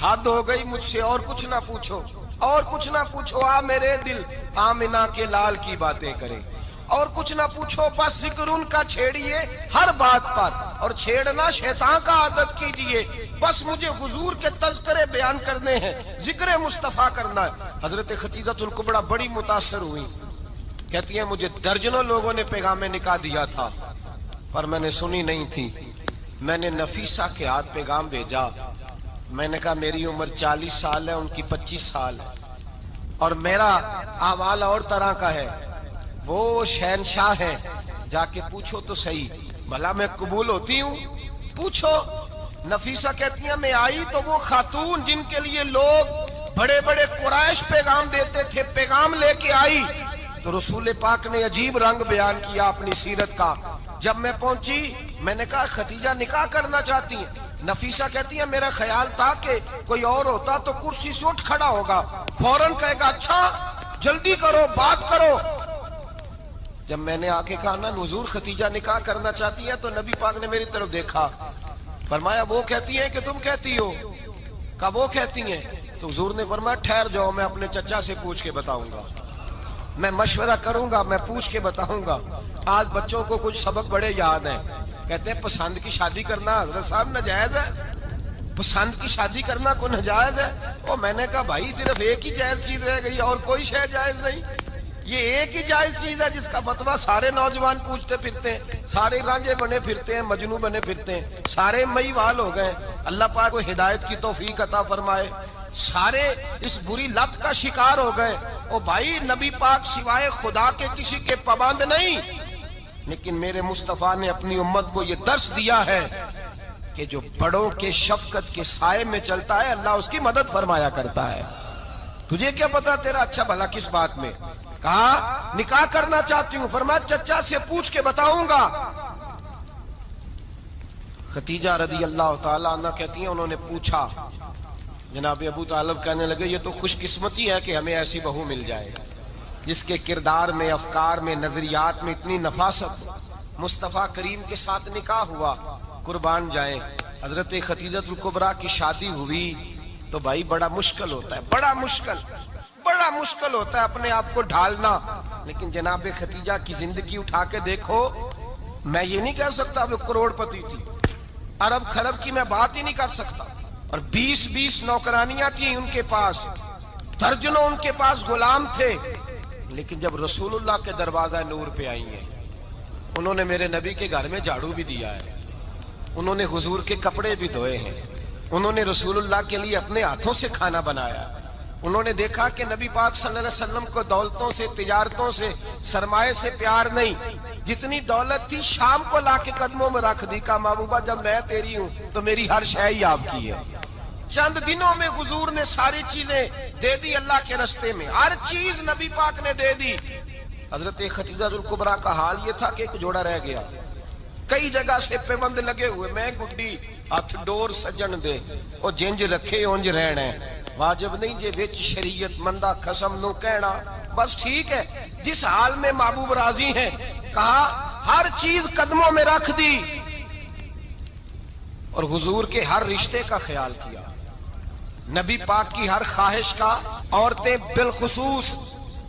حد ہو گئی مجھ سے، اور کچھ نہ پوچھو، اور کچھ نہ پوچھو. آ میرے دل آمنہ کے لال کی باتیں کرے، اور کچھ نہ پوچھو. بس ذکر ان کا چھیڑیے ہر بات پر، اور چھیڑنا شیطان کا عادت کیجئے. بس مجھے حضور کے تذکرے بیان کرنے ہیں، ذکر مصطفیٰ کرنا ہے. حضرت خدیجہ الکبریٰ بڑی متاثر ہوئی. کہتی ہیں مجھے درجنوں لوگوں نے پیغام نکاح دیا تھا پر میں نے سنی نہیں تھی. میں نے نفیسہ کے ہاتھ پیغام بھیجا. میں نے کہا میری عمر 40 سال ہے، ان کی 25 سال ہے. اور میرا اعمال اور طرح کا ہے، وہ شہنشاہ ہے، جا کے پوچھو تو صحیح بھلا میں قبول ہوتی ہوں؟ پوچھو۔ نفیسہ کہتی ہیں میں آئی تو وہ خاتون جن کے لیے لوگ بڑے بڑے قریش پیغام دیتے تھے، پیغام لے کے آئی تو رسول پاک نے عجیب رنگ بیان کیا اپنی سیرت کا۔ جب میں پہنچی میں نے کہا ختیجہ نکاح کرنا چاہتی ہیں؟ نفیسہ کہتی ہے میرا خیال تھا کہ کوئی اور ہوتا تو کرسی سے اٹھ کھڑا ہوگا، فوراً کہے گا اچھا جلدی کرو بات کرو۔ جب میں نے آ کے کہا نا حضور ختیجہ نکاح کرنا چاہتی ہے تو نبی پاک نے میری طرف دیکھا، فرمایا وہ کہتی ہیں کہ تم کہتی ہو؟ کہا وہ کہتی ہیں۔ تو حضور نے فرمایا ٹھہر جاؤ، میں اپنے چچا سے پوچھ کے بتاؤں گا، میں مشورہ کروں گا، میں پوچھ کے بتاؤں گا۔ آج بچوں کو کچھ سبق بڑے یاد ہیں، کہتے ہیں پسند کی شادی کرنا حضرت صاحب ناجائز ہے، پسند کی شادی کرنا کوئی ناجائز ہے؟ اور میں نے کہا بھائی صرف ایک ہی جائز چیز رہ گئی اور کوئی شے جائز نہیں، یہ ایک ہی جائز چیز ہے جس کا فتویٰ سارے نوجوان پوچھتے پھرتے ہیں، سارے رانجے بنے پھرتے ہیں، مجنو بنے پھرتے ہیں، سارے مئی وال ہو گئے۔ اللہ پاک کو ہدایت کی توفیق عطا فرمائے۔ سارے اس بری لت کا شکار ہو گئے۔ او بھائی نبی پاک سوائے خدا کے کسی کے پابند نہیں، لیکن میرے مصطفیٰ نے اپنی امت کو یہ درس دیا ہے کہ جو بڑوں کے شفقت کے سائے میں چلتا ہے اللہ اس کی مدد فرمایا کرتا ہے۔ تجھے کیا پتا تیرا اچھا بھلا کس بات میں؟ کہا نکاح کرنا چاہتی ہوں، فرمایا چچا سے پوچھ کے بتاؤں گا۔ ختیجہ رضی اللہ تعالیٰ عنہ کہتی ہیں انہوں نے پوچھا، جناب ابو طالب کہنے لگے یہ تو خوش قسمتی ہے کہ ہمیں ایسی بہو مل جائے جس کے کردار میں، افکار میں، نظریات میں اتنی نفاست۔ مصطفیٰ کریم کے ساتھ نکاح ہوا، قربان جائیں۔ حضرت ختیجۃ الکبریٰ کی شادی ہوئی تو بھائی بڑا مشکل ہوتا ہے، بڑا مشکل ہوتا ہے اپنے آپ کو ڈھالنا، لیکن جناب ختیجہ کی زندگی اٹھا کے دیکھو، میں یہ نہیں کہہ سکتا وہ کروڑ پتی تھی، ارب خرب کی میں بات ہی نہیں کر سکتا، اور 20 نوکرانیاں تھیں ان کے پاس، درجنوں ان کے پاس غلام تھے، لیکن جب رسول اللہ کے دروازہ نور پہ آئی ہیں، انہوں نے میرے نبی کے گھر میں جھاڑو بھی دیا ہے، انہوں نے حضور کے کپڑے بھی دھوئے ہیں، انہوں نے رسول اللہ کے لیے اپنے ہاتھوں سے کھانا بنایا، انہوں نے دیکھا کہ نبی پاک صلی اللہ علیہ وسلم کو دولتوں سے، تجارتوں سے، سرمایہ سے پیار نہیں، جتنی دولت تھی شام کو لا کے قدموں میں رکھ دی، کہا محبوبہ جب میں تیری ہوں تو میری ہر شے ہی آپ کی ہے۔ چند دنوں میں حضور نے ساری چیزیں دے دی اللہ کے رستے میں، ہر چیز نبی پاک نے دے دی۔ حضرت ختیجۃ الکبریٰ کا حال یہ تھا کہ ایک جوڑا رہ گیا، کئی جگہ سے پیوند لگے ہوئے، میں گڈی ہاتھ ڈور سجن دے او جنج رکھے اونج رہنا، واجب نہیں جے وچ شریعت مندہ قسم نو کہنا، بس ٹھیک ہے جس حال میں محبوب راضی ہیں۔ کہا ہر چیز قدموں میں رکھ دی اور حضور کے ہر رشتے کا خیال کیا، نبی پاک کی ہر خواہش کا۔ عورتیں بالخصوص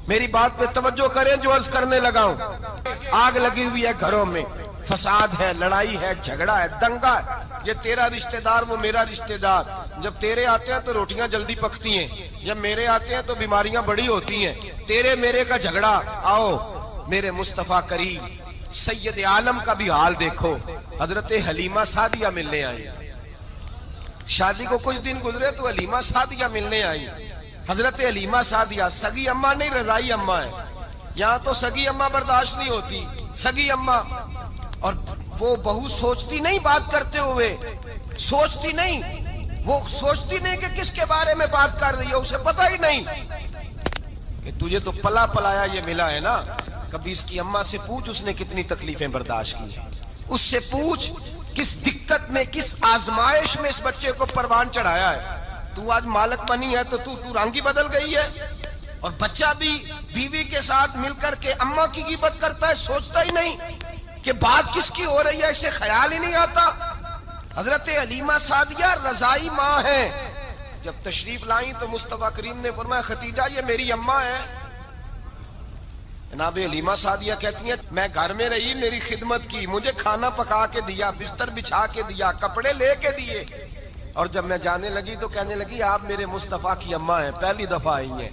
میری بات پہ توجہ کریں جو عرض کرنے لگا ہوں، آگ لگی ہوئی ہے گھروں میں، فساد ہے، لڑائی ہے، جھگڑا ہے، دنگا ہے، یہ تیرا رشتہ دار وہ میرا رشتہ دار، جب تیرے آتے ہیں تو روٹیاں جلدی پکتی ہیں، جب میرے آتے ہیں تو بیماریاں بڑی ہوتی ہیں، تیرے میرے کا جھگڑا۔ آؤ میرے مصطفیٰ کریم سید عالم کا بھی حال دیکھو، حضرت حلیمہ سعدیہ ملنے آئی، شادی کو کچھ دن گزرے تو حلیمہ سعدیہ ملنے آئی۔ حضرت حلیمہ سعدیہ سگی اماں نہیں رضائی اماں ہے، یہاں تو سگی اماں برداشت نہیں ہوتی، سگی اماں، اور وہ بہو سوچتی نہیں بات کرتے ہوئے، سوچتی نہیں، وہ سوچتی نہیں کہ کس کے بارے میں بات کر رہی ہے، اسے پتہ ہی نہیں کہ تجھے تو پلا پلایا یہ ملا ہے نا، کبھی اس کی اماں سے پوچھ اس نے کتنی تکلیفیں برداشت کی، اس سے پوچھ کس دقت میں، کس آزمائش میں اس بچے کو پروان چڑھایا ہے۔ تو آج مالک بنی ہے تو تو رنگ ہی بدل گئی ہے، اور بچہ بھی بیوی کے ساتھ مل کر کے اماں کی غیبت کرتا ہے، سوچتا ہی نہیں کہ بات کس کی ہو رہی ہے، اسے خیال ہی نہیں آتا۔ حضرت حلیمہ سعدیہ رضائی ماں ہے، جب تشریف لائیں تو مصطفیٰ کریم نے فرمایا ختیجہ یہ میری اماں ہے۔ جناب حلیمہ سعدیہ کہتی ہیں میں گھر میں رہی، میری خدمت کی، مجھے کھانا پکا کے دیا، بستر بچھا کے دیا، کپڑے لے کے دیے، اور جب میں جانے لگی تو کہنے لگی آپ میرے مصطفیٰ کی اماں ہیں، پہلی دفعہ آئی ہیں،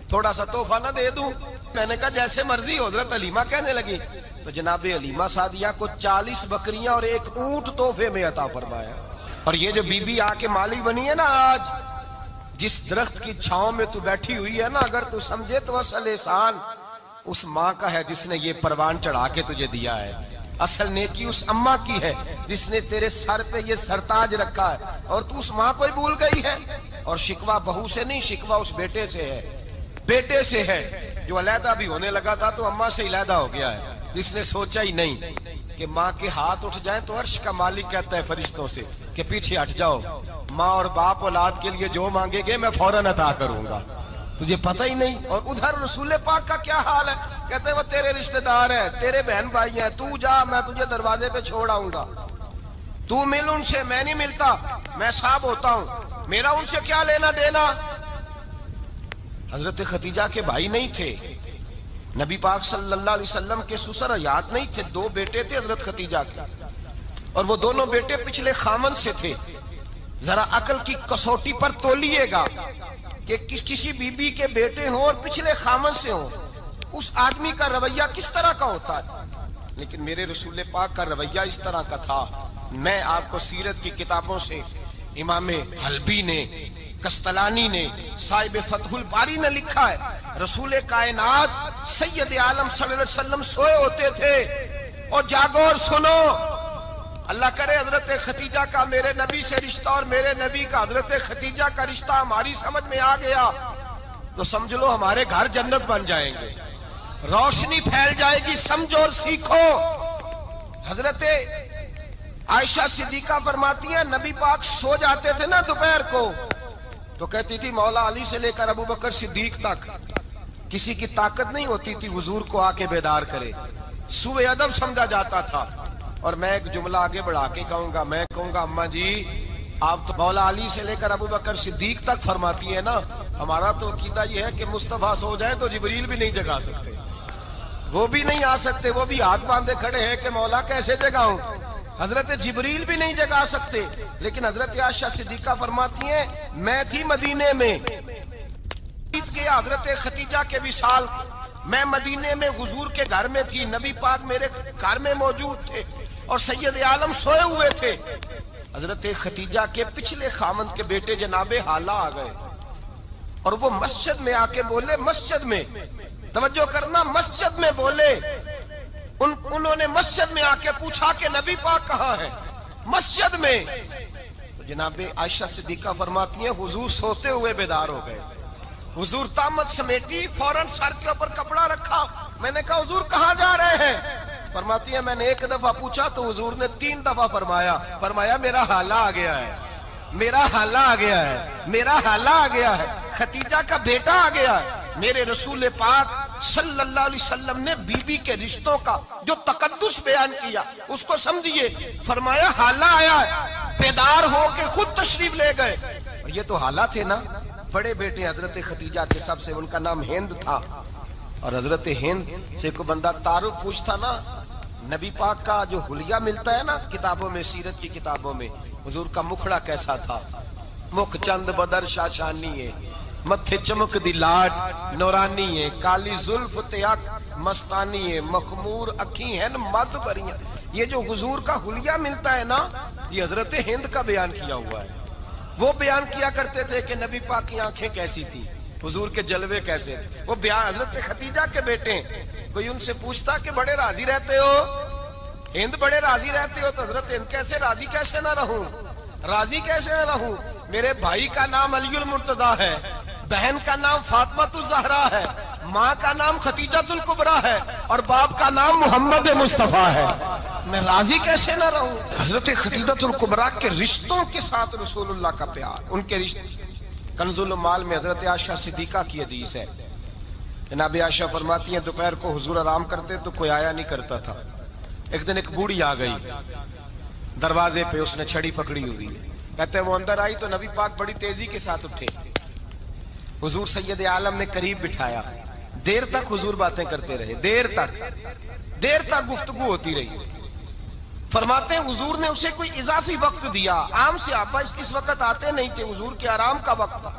تھوڑا سا تحفہ نہ دے دوں؟ میں نے کہا جیسے مرضی ہو۔ حضرت حلیمہ کہنے لگی تو جناب حلیمہ سعدیہ کو 40 بکریاں اور 1 اونٹ تحفے میں عطا فرمایا، اور یہ جو بی بی آ کے مالی بنی ہے نا آج، جس درخت کی چھاؤں میں تو بیٹھی ہوئی ہے نا، اگر تو سمجھے تو اصل احسان اس ماں کا ہے جس نے یہ پروان چڑھا کے تجھے دیا ہے. اصل نیکی اس اماں کی ہے جس نے تیرے سر پہ یہ سرتاج رکھا ہے، اور تو اس ماں کو ہی بھول گئی ہے. اور شکوہ بہو سے نہیں، شکوہ اس بیٹے سے ہے، بیٹے سے ہے جو علیحدہ بھی ہونے لگا تھا تو اماں سے علیحدہ ہو گیا ہے، جس نے سوچا ہی نہیں کہ ماں کے ہاتھ اٹھ جائیں تو عرش کا مالک کہتا ہے فرشتوں سے کہ پیچھے ہٹ جاؤ، ماں اور باپ اولاد کے لیے جو مانگے گے میں فوراً عطا کروں گا. تجھے پتہ ہی نہیں. اور ادھر رسول پاک کا کیا حال ہے؟ کہتے ہیں وہ تیرے رشتہ دار ہیں، تیرے بہن بھائی ہیں، تو جا، میں تجھے دروازے پہ چھوڑ آؤں گا، تو مل ان سے. میں نہیں ملتا، میں صاحب ہوتا ہوں، میرا ان سے کیا لینا دینا. حضرت خدیجہ کے بھائی نہیں تھے، نبی پاک صلی اللہ علیہ وسلم کے سسر حیات نہیں تھے، 2 بیٹے تھے حضرت خدیجہ کے، اور وہ دونوں بیٹے پچھلے خامن سے تھے. ذرا عقل کی کسوٹی پر تولیے گا کہ کسی بی بی کے بیٹے ہوں اور پچھلے خامن سے ہوں، اس آدمی کا رویہ کس طرح کا ہوتا ہے. لیکن میرے رسول پاک کا رویہ اس طرح کا تھا. میں آپ کو سیرت کی کتابوں سے امام حلبی نے، کستلانی نے، صاحب فتح الباری نے لکھا ہے، رسول کائنات سید عالم صلی اللہ علیہ وسلم سوئے ہوتے تھے اور جاگو اور سنو. اللہ کرے حضرت خدیجہ کا میرے نبی سے رشتہ اور میرے نبی کا حضرت خدیجہ کا رشتہ ہماری سمجھ میں آ گیا تو سمجھ لو ہمارے گھر جنت بن جائیں گے، روشنی پھیل جائے گی. سمجھو اور سیکھو. حضرت عائشہ صدیقہ فرماتی ہیں نبی پاک سو جاتے تھے نا دوپہر کو تو کہتی تھی مولا علی سے لے کر ابو بکر صدیق تک کسی کی طاقت نہیں ہوتی تھی حضور کو آ کے بیدار کرے. سوء ادب سمجھا جاتا تھا. اور میں ایک جملہ آگے بڑھا کے کہوں گا، میں کہوں گا اماں جی آپ تو مولا علی سے لے کر ابو بکر صدیق تک فرماتی ہیں نا، ہمارا تو عقیدہ یہ ہے کہ مصطفیٰ سو جائے تو جبریل بھی نہیں جگا سکتے، وہ بھی نہیں آ سکتے، وہ بھی ہاتھ باندھے کھڑے ہیں کہ مولا کیسے جگاؤں. حضرت جبریل بھی نہیں جگا سکتے. لیکن حضرت عائشہ صدیقہ فرماتی ہیں میں تھی مدینے میں، گیا حضرت خدیجہ کے وصال، میں مدینے میں حضور کے گھر میں تھی، نبی پاک میرے گھر میں موجود تھے اور سید عالم سوئے ہوئے تھے. حضرت خدیجہ کے پچھلے خامند کے بیٹے جناب حالہ آ گئے اور وہ مسجد میں آ کے بولے، مسجد میں توجہ کرنا، مسجد میں بولے. انہوں نے مسجد میں آ کے پوچھا کہ نبی پاک کہاں ہے؟ مسجد میں. تو جناب عائشہ صدیقہ فرماتی ہیں حضور سوتے ہوئے بیدار ہو گئے. حضور طامت سمیٹی، فوراً سر کے اوپر کپڑا رکھا. میں نے کہا حضور کہاں جا رہے ہیں؟ فرماتی ہے میں نے 1 دفعہ پوچھا تو حضور نے 3 دفعہ فرمایا میرا حالہ آ گیا ہے، میرا حالہ آ گیا ہے، میرا حالہ آ گیا ہے، خدیجہ کا بیٹا آ گیا ہے. میرے رسول پاک صلی اللہ علیہ وسلم نے بی بی کے رشتوں کا جو تقدس بیان کیا اس کو سمجھیے. فرمایا حالہ آیا ہے، بیدار ہو کے خود تشریف لے گئے. اور یہ تو حالہ تھے نا، بڑے بیٹے حضرت خدیجہ کے سب سے، ان کا نام ہند تھا. اور حضرت ہند سے کوئی بندہ تعارف پوچھتا نا، نبی پاک کا جو حلیہ ملتا ہے نا کتابوں میں، سیرت کی کتابوں میں، حضور کا مکھڑا کیسا تھا. مکھ چند بدر شاشانی ہے، متھے چمک دی لاٹ نورانی ہے، کالی زلف تیاک مستانی ہے، مخمور اکھی ہیں مد بریاں. یہ جو حضور کا حلیہ ملتا ہے نا یہ حضرت ہند کا بیان کیا ہوا ہے. وہ بیان کیا کرتے تھے کہ نبی پاک کی آنکھیں کیسی تھی، حضور کے جلوے کیسے. وہ بیان حضرت خدیجہ کے بیٹے ہیں. کوئی ان سے پوچھتا کہ بڑے راضی رہتے ہو ہند، بڑے راضی رہتے ہو؟ تو حضرت ہند کیسے راضی کیسے نہ رہوں، راضی کیسے نہ رہوں. میرے بھائی کا نام علی المرتضیٰ ہے، بہن کا نام فاطمہ الزہرا ہے، ماں کا نام خدیجہ الکبریٰ ہے اور باپ کا نام محمد مصطفیٰ ہے. میں راضی کیسے نہ رہوں. حضرت خدیجہ الکبریٰ کے رشتوں کے ساتھ رسول اللہ کا پیار، ان کے رشتے. کنز المال میں حضرت عائشہ صدیقہ کی حدیث ہے. جناب عائشہ فرماتی ہیں دوپہر کو حضور آرام کرتے تو کوئی آیا نہیں کرتا تھا. ایک دن ایک بوڑھی آ گئی دروازے پہ، اس نے چھڑی پکڑی ہوئی ہے. کہتے ہیں وہ اندر آئی تو نبی پاک بڑی تیزی کے ساتھ اٹھے. حضور سید عالم نے قریب بٹھایا. دیر تک حضور باتیں کرتے رہے، دیر تک گفتگو ہوتی رہی. فرماتے ہیں حضور نے اسے کوئی اضافی وقت دیا. عام صحابہ اس وقت آتے نہیں تھے، حضور کے آرام کا وقت تھا.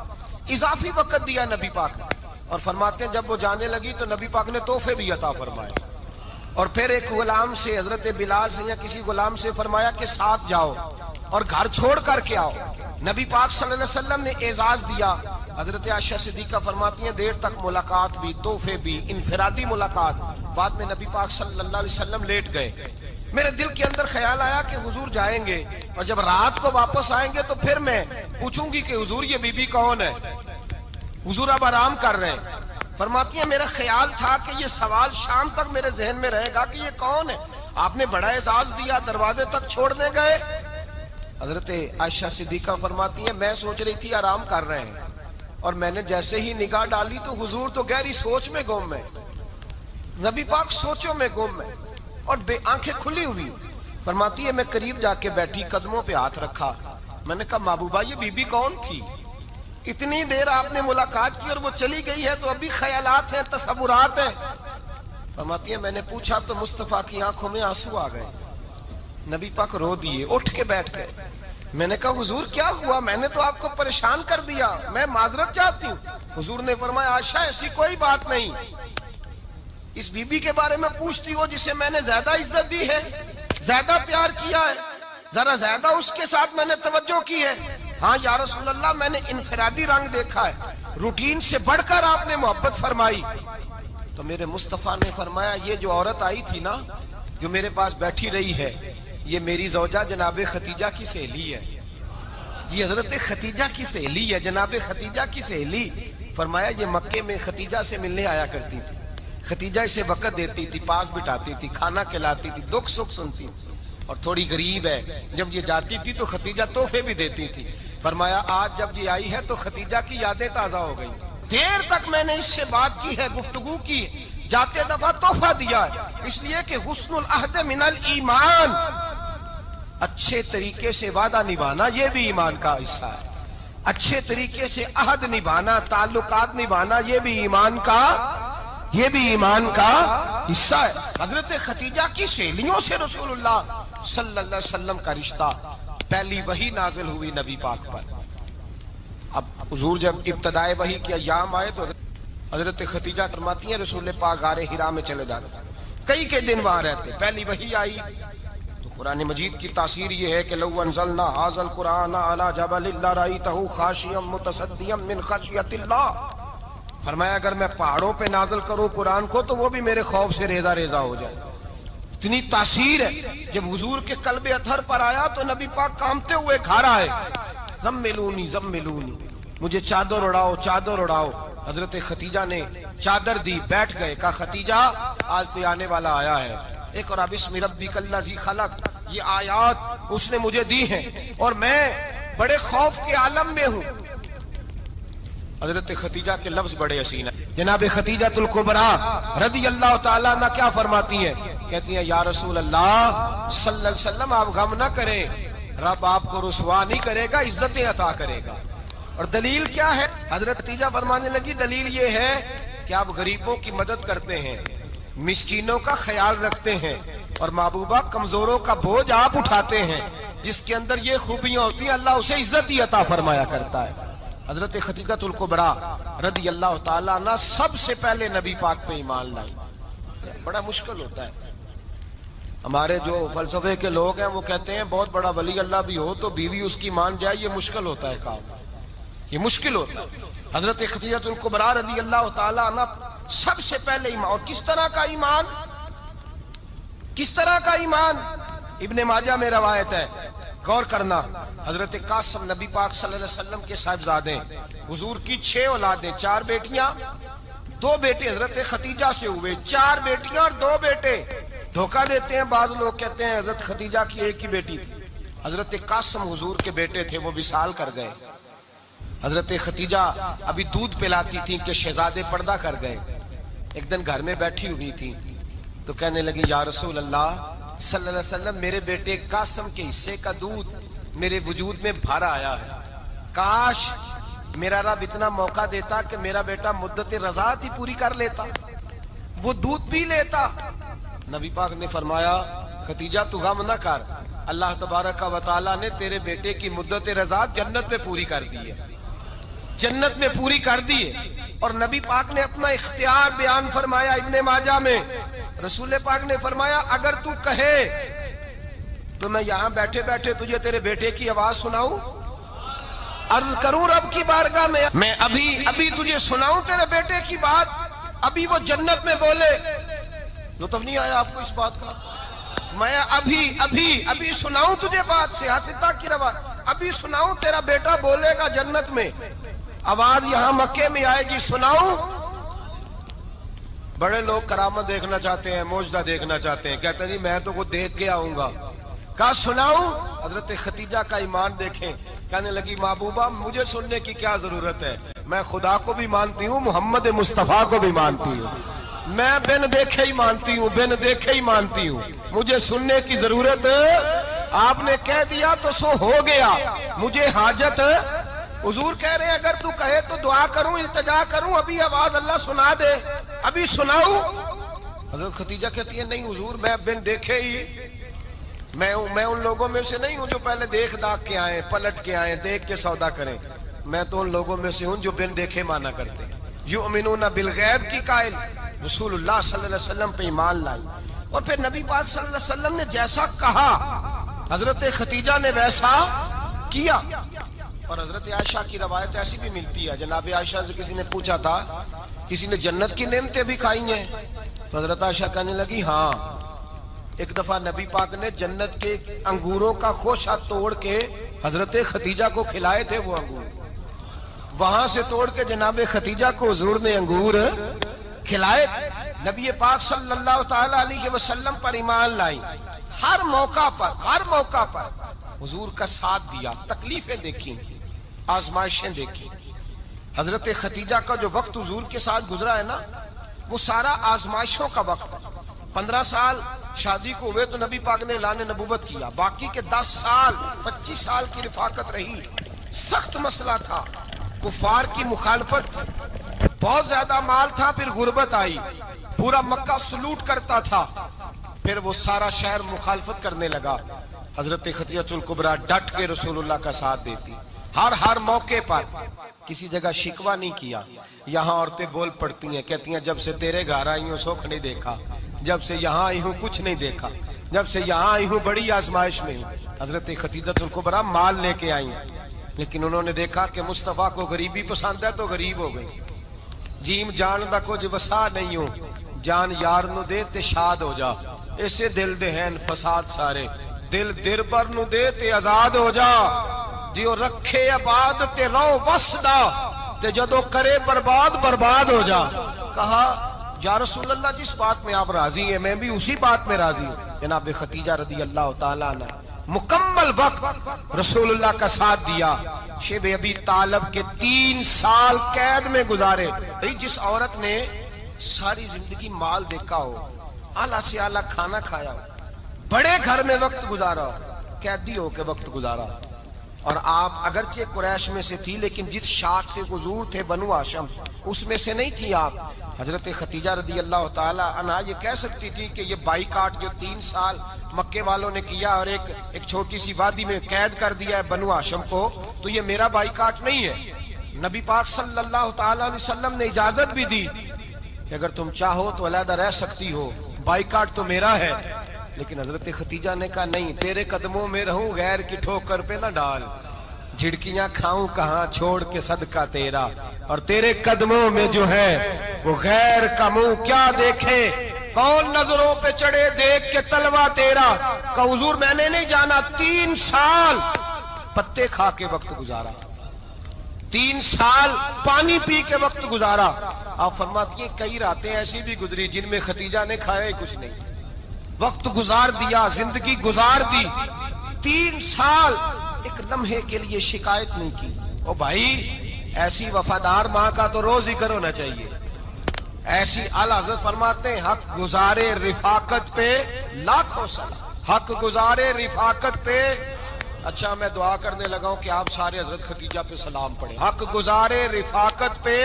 اضافی وقت دیا نبی پاک نے. اور فرماتے ہیں جب وہ جانے لگی تو نبی پاک نے تحفے بھی عطا فرمائے. اور پھر ایک غلام سے، حضرت بلال سے یا کسی غلام سے فرمایا کہ ساتھ جاؤ اور گھر چھوڑ کر کے آؤ. نبی پاک صلی اللہ علیہ وسلم نے اعزاز دیا. حضرت عائشہ صدیقہ فرماتی ہیں دیر تک ملاقات بھی، تحفے بھی، انفرادی ملاقات. بعد میں نبی پاک صلی اللہ علیہ وسلم لیٹ گئے. میرے دل کے اندر خیال آیا کہ حضور جائیں گے اور جب رات کو واپس آئیں گے تو پھر میں پوچھوں گی کہ حضور یہ بی بی کون ہے؟ حضور اب آرام کر رہے ہیں. فرماتی ہیں میرا خیال تھا کہ یہ سوال شام تک میرے ذہن میں رہے گا کہ یہ کون ہے. آپ نے بڑا اعزاز دیا، دروازے تک چھوڑنے گئے. حضرت عائشہ صدیقہ فرماتی ہیں میں سوچ رہی تھی آرام کر رہے ہیں، اور میں نے جیسے ہی نگاہ ڈالی تو حضور تو گہری سوچ میں گم ہے. نبی پاک سوچوں میں گم ہے اور بے آنکھیں کھلی ہوئی. فرماتی ہے میں قریب جا کے بیٹھی، قدموں پہ ہاتھ رکھا. میں نے کہا محبوبہ یہ بی بی کون تھی؟ اتنی دیر آپ نے ملاقات کی اور وہ چلی گئی ہے تو ابھی خیالات ہیں، تصورات ہیں. فرماتی ہے میں نے پوچھا تو مصطفیٰ کی آنکھوں میں آنسو آ گئے. نبی پاک رو دیے، اٹھ کے بیٹھ گئے. میں نے کہا حضور کیا ہوا؟ میں نے تو آپ کو پریشان کر دیا، میں معذرت چاہتی ہوں. حضور نے فرمایا عائشہ ایسی کوئی بات نہیں. اس بی بی کے بارے میں پوچھتی ہو جسے میں نے زیادہ عزت دی ہے، زیادہ پیار کیا ہے، ذرا زیادہ اس کے ساتھ میں نے توجہ کی ہے. ہاں یا رسول اللہ میں نے انفرادی رنگ دیکھا ہے، روٹین سے بڑھ کر آپ نے محبت فرمائی. تو میرے مصطفیٰ نے فرمایا یہ جو عورت آئی تھی نا، جو میرے پاس بیٹھی رہی ہے، یہ میری زوجہ جناب خدیجہ کی سہیلی ہے. یہ حضرت خدیجہ کی سہیلی ہے، جناب خدیجہ کی سہیلی. فرمایا یہ مکے میں خدیجہ سے ملنے آیا کرتی تھی. خدیجہ اسے وقت دیتی تھی، پاس بٹھاتی تھی، کھانا کھلاتی تھی، دکھ سکھ سنتی. اور تھوڑی غریب ہے، جب یہ جاتی تھی تو خدیجہ تحفے بھی دیتی تھی. فرمایا آج جب یہ آئی ہے تو خدیجہ کی یادیں تازہ ہو گئی. دیر تک میں نے اس سے بات کی ہے، گفتگو کی، جاتے دفعہ تحفہ دیا ہے. اس لیے کہ حسن العہد من الایمان، اچھے طریقے سے وعدہ نبھانا یہ بھی ایمان کا حصہ ہے. اچھے طریقے سے عہد نبھانا، تعلقات نبھانا یہ بھی ایمان کا حصہ ہے. حضرت خدیجہ کی سہیلیوں سے رسول اللہ صلی اللہ علیہ وسلم کا رشتہ. پہلی وحی نازل ہوئی نبی پاک پر. اب حضور جب ابتدائے وحی کے ایام آئے تو حضرت خدیجہ فرماتی ہیں رسول پاک غار حرا میں چلے جاتے، کئی کے دن وہاں رہتے. پہلی وحی آئی تو قرآن مجید کی تاثیر یہ ہے کہ لو انزلنا ھذا القرآن علی جبل لرأیتہ خاشعا متصدعا من خشیۃ اللہ. فرمایا اگر میں پہاڑوں پہ نازل کروں قرآن کو تو وہ بھی میرے خوف سے ریزہ ریزہ ہو جائے. اتنی تاثیر ہے. جب حضور کے قلب اطہر پر آیا تو نبی پاک کامتے ہوئے گھر آئے. زملونی زملونی، مجھے چادر اڑاؤ چادر اڑاؤ. حضرت خدیجہ نے چادر دی، بیٹھ گئے. کہا خدیجہ آج کوئی آنے والا آیا ہے. اقرأ بسم ربک الذی خلق، یہ آیات اس نے مجھے دی ہیں اور میں بڑے خوف کے عالم میں ہوں. حضرت خدیجہ کے لفظ بڑے حسین ہیں. جناب خدیجہ الکبریٰ رضی اللہ تعالیٰ عنہ کیا فرماتی ہیں؟ کہتی ہیں یا رسول اللہ صلی اللہ علیہ وسلم آپ غم نہ کریں، رب آپ کو رسوا نہیں کرے گا، عزتیں عطا کرے گا. اور دلیل کیا ہے؟ حضرت خدیجہ فرمانے لگی دلیل یہ ہے کہ آپ غریبوں کی مدد کرتے ہیں، مسکینوں کا خیال رکھتے ہیں، اور محبوبہ کمزوروں کا بوجھ آپ اٹھاتے ہیں. جس کے اندر یہ خوبیاں ہوتی ہیں اللہ اسے عزت ہی عطا فرمایا کرتا ہے. حضرت خدیجہ الکبریٰ رضی اللہ تعالیٰ عنہ سب سے پہلے نبی پاک پہ ایمان لائی. بڑا مشکل ہوتا ہے. ہمارے جو فلسفے کے لوگ ہیں وہ کہتے ہیں بہت بڑا ولی اللہ بھی ہو تو بیوی اس کی مان جائے، یہ مشکل ہوتا ہے کام، یہ مشکل ہوتا ہے. حضرت خدیجہ الکبریٰ رضی اللہ تعالیٰ عنہ سب سے پہلے ایمان. اور کس طرح کا ایمان؟ کس طرح کا ایمان؟ ابن ماجہ میں روایت ہے، غور کرنا. حضرت قاسم نبی پاک صلی اللہ علیہ وسلم کے صاحبزادے، حضور کی 6 اولادیں، 4 بیٹیاں 2 بیٹے حضرت خدیجہ سے ہوئے، 4 بیٹیاں اور 2 بیٹے. دھوکہ دیتے ہیں بعض لوگ، کہتے ہیں حضرت خدیجہ کی ایک ہی بیٹی تھی. حضرت قاسم حضور کے بیٹے تھے، وہ وصال کر گئے. حضرت خدیجہ ابھی دودھ پلاتی تھیں کہ شہزادے پردہ کر گئے. ایک دن گھر میں بیٹھی ہوئی تھی تو کہنے لگی یا رسول اللہ صلی اللہ علیہ وسلم میرے بیٹے قاسم کے حصے کا دودھ میرے وجود میں بھر آیا ہے، کاش میرا رب اتنا موقع دیتا کہ میرا بیٹا مدت رضاعت ہی پوری کر لیتا، وہ دودھ پی لیتا. نبی پاک نے فرمایا خدیجہ تو غم نہ کر، اللہ تبارک و تعالیٰ نے تیرے بیٹے کی مدت رضاعت جنت میں پوری کر دی ہے، جنت میں پوری کر دی ہے. اور نبی پاک نے اپنا اختیار بیان فرمایا ابن ماجہ میں. رسول پاک نے فرمایا اگر تو کہے تو میں یہاں بیٹھے بیٹھے تجھے تیرے بیٹے کی آواز سناؤں. عرض کروں رب کی بارگاہ میں ابھی تجھے سناؤں تیرے بیٹے کی بات، ابھی وہ جنت میں بولے، لطف نہیں آیا آپ کو اس بات کا؟ میں ابھی سناؤں تجھے بات، سیاستہ کی روایت، ابھی سناؤں تیرا بیٹا بولے گا جنت میں، آواز یہاں مکے میں آئے گی، سناؤں؟ بڑے لوگ کرامت دیکھنا چاہتے ہیں، معجزہ دیکھنا چاہتے ہیں، کہتے ہیں جی میں تو وہ دیکھ کے آؤں گا، کہا سناؤں؟ حضرت خدیجہ کا ایمان دیکھیں، کہنے لگی محبوبہ مجھے سننے کی کیا ضرورت ہے، میں خدا کو بھی مانتی ہوں، محمد مصطفیٰ کو بھی مانتی ہوں، میں بن دیکھے ہی مانتی ہوں، مجھے سننے کی ضرورت، آپ نے کہہ دیا تو سو ہو گیا، مجھے حاجت، حضور کہہ رہے ہیں اگر تو کہے تو دعا کروں، التجا کروں، ابھی آواز اللہ سنا دے، ابھی سناؤں؟ حضرت خدیجہ کہتی ہے نہیں حضور میں بن دیکھے ہی، میں ان لوگوں میں سے نہیں ہوں جو پہلے دیکھ داکھ کے آئیں، پلٹ کے آئیں، دیکھ کے سودا کریں، میں تو ان لوگوں میں سے ہوں جو بن دیکھے مانا کرتے ہیں، یؤمنون بالغیب کی قائل، رسول اللہ صلی اللہ علیہ وسلم پہ ایمان لائی، اور پھر نبی پاک صلی اللہ علیہ وسلم نے جیسا کہا حضرت خدیجہ نے ویسا کیا۔ اور حضرت عائشہ کی روایت ایسی بھی ملتی ہے، جناب عائشہ سے کسی نے پوچھا تھا کسی نے جنت کی نعمتیں بھی کھائی ہیں؟ تو حضرت عائشہ کہنے لگی ہاں، ایک دفعہ نبی پاک نے جنت کے انگوروں کا خوشہ توڑ کے حضرت خدیجہ کو کھلائے تھے، وہ انگور وہاں سے توڑ کے جناب خدیجہ کو حضور نے انگور کھلائے، نبی پاک صلی اللہ تعالی علیہ وسلم پر ایمان لائی، ہر موقع پر حضور کا ساتھ دیا، تکلیفیں دیکھی، آزمائشیں دیکھی۔ حضرت خدیجہ کا جو وقت حضور کے ساتھ گزرا ہے نا، وہ سارا آزمائشوں کا وقت ہے۔ 15 سال شادی کو ہوئے تو نبی پاک نے اعلان نبوت کیا، باقی کے 10 سال 25 سال کی رفاقت رہی، سخت مسئلہ تھا، کفار کی مخالفت، بہت زیادہ مال تھا، پھر غربت آئی، پورا مکہ سلوٹ کرتا تھا، پھر وہ سارا شہر مخالفت کرنے لگا، حضرت خدیجہ الکبریٰ ڈٹ کے رسول اللہ کا ساتھ دیتی، ہر موقع پر کسی جگہ شکوہ نہیں کیا۔ یہاں عورتیں بول پڑتی ہیں، کہتی ہیں جب سے تیرے گھر آئی ہوں سکھ نہیں دیکھا، جب سے یہاں آئی ہوں کچھ نہیں دیکھا، جب سے یہاں آئی ہوں بڑی آزمائش میں ہوں۔ حضرت خدیجہ الکبریٰ مال لے کے آئی ہیں، لیکن انہوں نے دیکھا کہ مصطفیٰ کو غریبی پسند ہے تو غریب ہو گئی، جیم جان دا کچھ وسا نہیں ہو، جان یار نو دے تے شاد ہو جا، اسے دل دے ہیں فساد سارے، دل دربر نو دے تے آزاد ہو جا، جیو رکھے آباد تے رو وسدا تے جدو کرے برباد ہو جا۔ کہا یا رسول اللہ جس بات میں آپ راضی ہیں میں بھی اسی بات میں راضی ہوں۔ جناب خدیجہ رضی اللہ تعالیٰ عنہ مکمل وقت رسول اللہ کا ساتھ دیا، شیب ابی طالب کے 3 سال قید میں گزارے۔ جس عورت نے ساری زندگی مال دیکھا ہو، اعلیٰ سے اعلیٰ کھانا کھایا ہو، بڑے گھر میں وقت گزارا ہو، قیدی ہو کے وقت گزارا، اور آپ اگرچہ قریش میں سے تھی لیکن جس شاخ سے حضور تھے بنو ہاشم اس میں سے نہیں تھی آپ۔ حضرت خدیجہ رضی اللہ تعالی عنہا یہ کہہ سکتی تھی کہ یہ بائیکاٹ جو 3 سال مکے والوں نے کیا اور ایک چھوٹی سی وادی میں قید کر دیا ہے بنو ہاشم کو، تو یہ میرا بائیکاٹ نہیں ہے۔ نبی پاک صلی اللہ تعالی علیہ وسلم نے اجازت بھی دی کہ اگر تم چاہو تو علیحدہ رہ سکتی ہو، بائیکاٹ تو میرا ہے۔ لیکن حضرت خدیجہ نے کہا نہیں، تیرے قدموں میں رہوں، غیر کی ٹھوکر پہ نہ ڈال، جھڑکیاں کھاؤں کہاں چھوڑ کے صدقہ تیرا، اور تیرے قدموں میں جو ہے وہ غیر کا منہ کیا دیکھے، کون نظروں پہ چڑھے دیکھ کے تلوا تیرا۔ کہ حضور میں نے نہیں جانا، 3 سال پتے کھا کے وقت گزارا، 3 سال پانی پی کے وقت گزارا۔ آپ فرماتی ہیں کئی راتیں ایسی بھی گزری جن میں خدیجہ نے کھایا ہی کچھ نہیں، وقت گزار دیا، زندگی گزار دی، 3 سال ایک لمحے کے لیے شکایت نہیں کی۔ او بھائی ایسی وفادار ماں کا تو روز ذکر ہونا چاہیے۔ ایسی اعلیٰ حضرت فرماتے ہیں حق گزارے رفاقت پہ لاکھوں سلام، حق گزارے رفاقت پہ۔ اچھا میں دعا کرنے لگا ہوں کہ آپ سارے حضرت خدیجہ پہ سلام پڑھیں۔ حق گزارے رفاقت پہ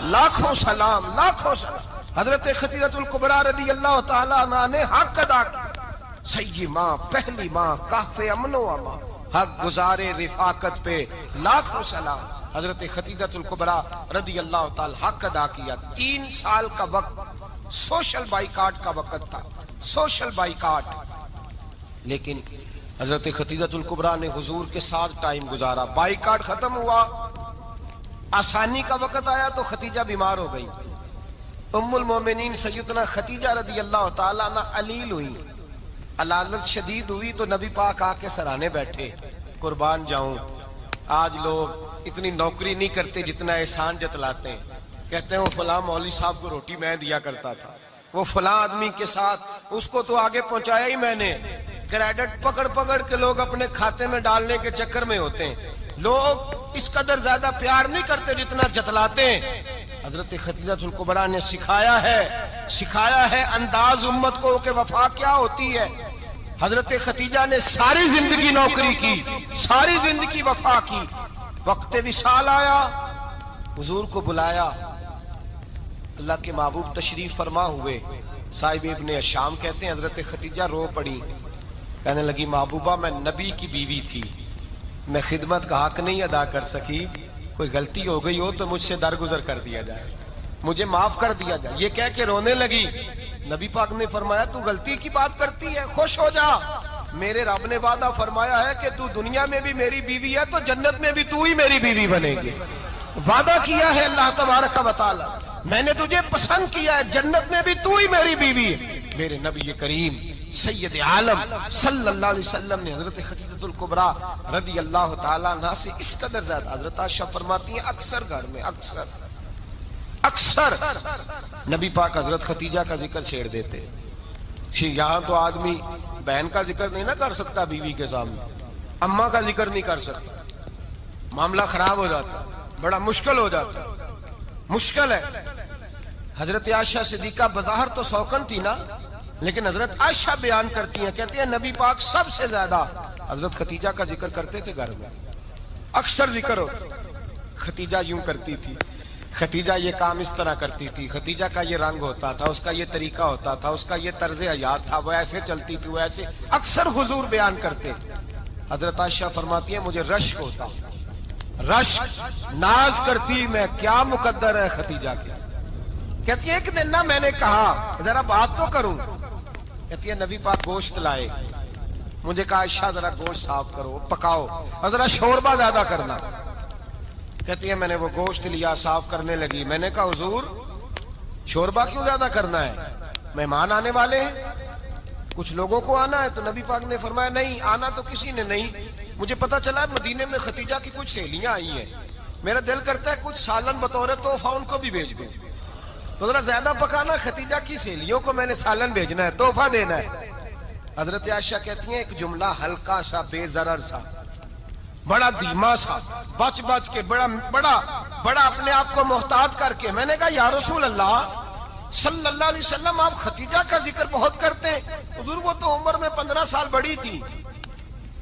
لاکھوں سلام، لاکھوں سلام۔ حضرت خدیجہ الکبریٰ رضی اللہ تعالیٰ عنہ نے حق ادا کیا، سیدی ماں، پہلی ماں، کہف امن و امان، حق گزارے رفاقت پہ لاکھوں سلام۔ حضرت خدیجہ الکبریٰ رضی اللہ تعالی حق ادا کیا۔ 3 سال کا وقت سوشل بائیکاٹ کا وقت تھا، سوشل بائیکاٹ، لیکن حضرت خدیجۃ الکبریٰ نے حضور کے ساتھ ٹائم گزارا، بائیکاٹ ختم ہوا، آسانی کا وقت آیا تو خدیجہ بیمار ہو گئی۔ ام المومنین سیدنا خدیجہ رضی اللہ تعالیٰ عنہ علیل ہوئی، علالت شدید ہوئی تو نبی پاک آ کے سرانے بیٹھے، قربان جاؤں آج لوگ اتنی نوکری نہیں کرتے جتنا احسان جتلاتے ہیں، کہتے ہیں وہ فلاں مولوی صاحب کو روٹی میں دیا کرتا تھا، وہ فلاں آدمی کے ساتھ اس کو تو آگے پہنچایا ہی میں نے۔ کریڈٹ پکڑ پکڑ کے لوگ اپنے کھاتے میں ڈالنے کے چکر میں ہوتے ہیں، لوگ اس قدر زیادہ پیار نہیں کرتے جتنا جتلاتے ہیں۔ حضرت خدیجۃ الکبریٰ نے سکھایا ہے انداز امت کو کہ وفا کیا ہوتی ہے۔ حضرت خدیجہ نے ساری زندگی نوکری کی، ساری زندگی وفا کی، وقت وصال آیا، حضور کو بلایا، اللہ کے محبوب تشریف فرما ہوئے، صاحب ابن الشام کہتے ہیں حضرت خدیجہ رو پڑی، کہنے لگی محبوبہ میں نبی کی بیوی تھی، میں خدمت کا حق نہیں ادا کر سکی، کوئی غلطی ہو گئی ہو تو مجھ سے درگزر کر دیا جائے، مجھے معاف کر دیا جائے۔ یہ کہہ کے رونے لگی، نبی پاک نے فرمایا تو غلطی کی بات کرتی ہے، خوش ہو جا، میرے رب نے وعدہ فرمایا ہے کہ تو دنیا میں بھی میری بیوی ہے تو جنت میں بھی تو ہی میری بیوی بنے گی، وعدہ کیا ہے اللہ تبارک و تعالی، میں نے تجھے پسند کیا ہے، جنت میں بھی تو ہی میری بیوی ہے۔ میرے نبی کریم سید عالم صلی اللہ علیہ وسلم نے حضرت خدیجۃ الکبریٰ رضی اللہ تعالیٰ عنہ سے اس قدر زیادہ، حضرت عائشہ فرماتی ہیں اکثر گھر میں اکثر نبی پاک حضرت خدیجہ کا ذکر چھیڑ دیتے۔ یہاں تو آدمی بہن کا ذکر نہیں نہ کر سکتا بیوی کے سامنے، اماں کا ذکر نہیں کر سکتا، معاملہ خراب ہو جاتا، بڑا مشکل ہو جاتا، مشکل ہے۔ حضرت عائشہ صدیقہ بظاہر تو سوکن تھی نا، لیکن حضرت عائشہ بیان کرتی ہیں، کہتی ہیں نبی پاک سب سے زیادہ حضرت خدیجہ کا ذکر کرتے تھے گھر میں، اکثر ذکر ہوتا۔ خدیجہ یوں کرتی تھی، خدیجہ یہ کام اس طرح کرتی تھی، خدیجہ کا یہ رنگ ہوتا تھا، اس کا یہ طریقہ ہوتا تھا، اس کا یہ طرز حیات تھا، وہ ایسے چلتی تھی، وہ ایسے، اکثر حضور بیان کرتے۔ حضرت عائشہ فرماتی ہیں مجھے رشک ہوتا، رشک، ناز کرتی میں، کیا مقدر ہے خدیجہ کے۔ کہتی ہے ایک دن نا میں نے کہا ذرا بات تو کروں، کہتی ہے نبی پاک گوشت لائے، مجھے کہا عائشہ ذرا گوشت صاف کرو، پکاؤ اور ذرا شوربہ زیادہ کرنا۔ کہتی ہے میں نے وہ گوشت لیا، صاف کرنے لگی، میں نے کہا حضور شوربہ کیوں زیادہ کرنا ہے، مہمان آنے والے ہیں، کچھ لوگوں کو آنا ہے۔ تو نبی پاک نے فرمایا نہیں، آنا تو کسی نے نہیں، مجھے پتا چلا مدینے میں خدیجہ کی کچھ سہیلیاں آئی ہیں، میرا دل کرتا ہے کچھ سالن بطور تحفہ ان کو بھی بھیج دوں، تو ذرا زیادہ پکانا، خدیجہ کی سہیلیوں کو میں نے سالن بھیجنا ہے، تحفہ دینا ہے۔ حضرت عائشہ کہتی ہیں ایک جملہ ہلکا سا، بے ضرر سا، بڑا دھیما سا، بچ کے، بڑا اپنے آپ کو محتاط کر کے، میں نے کہا یا رسول اللہ صلی اللہ علیہ وسلم آپ خدیجہ کا ذکر بہت کرتے ہیں، حضور وہ تو عمر میں 15 سال بڑی تھی،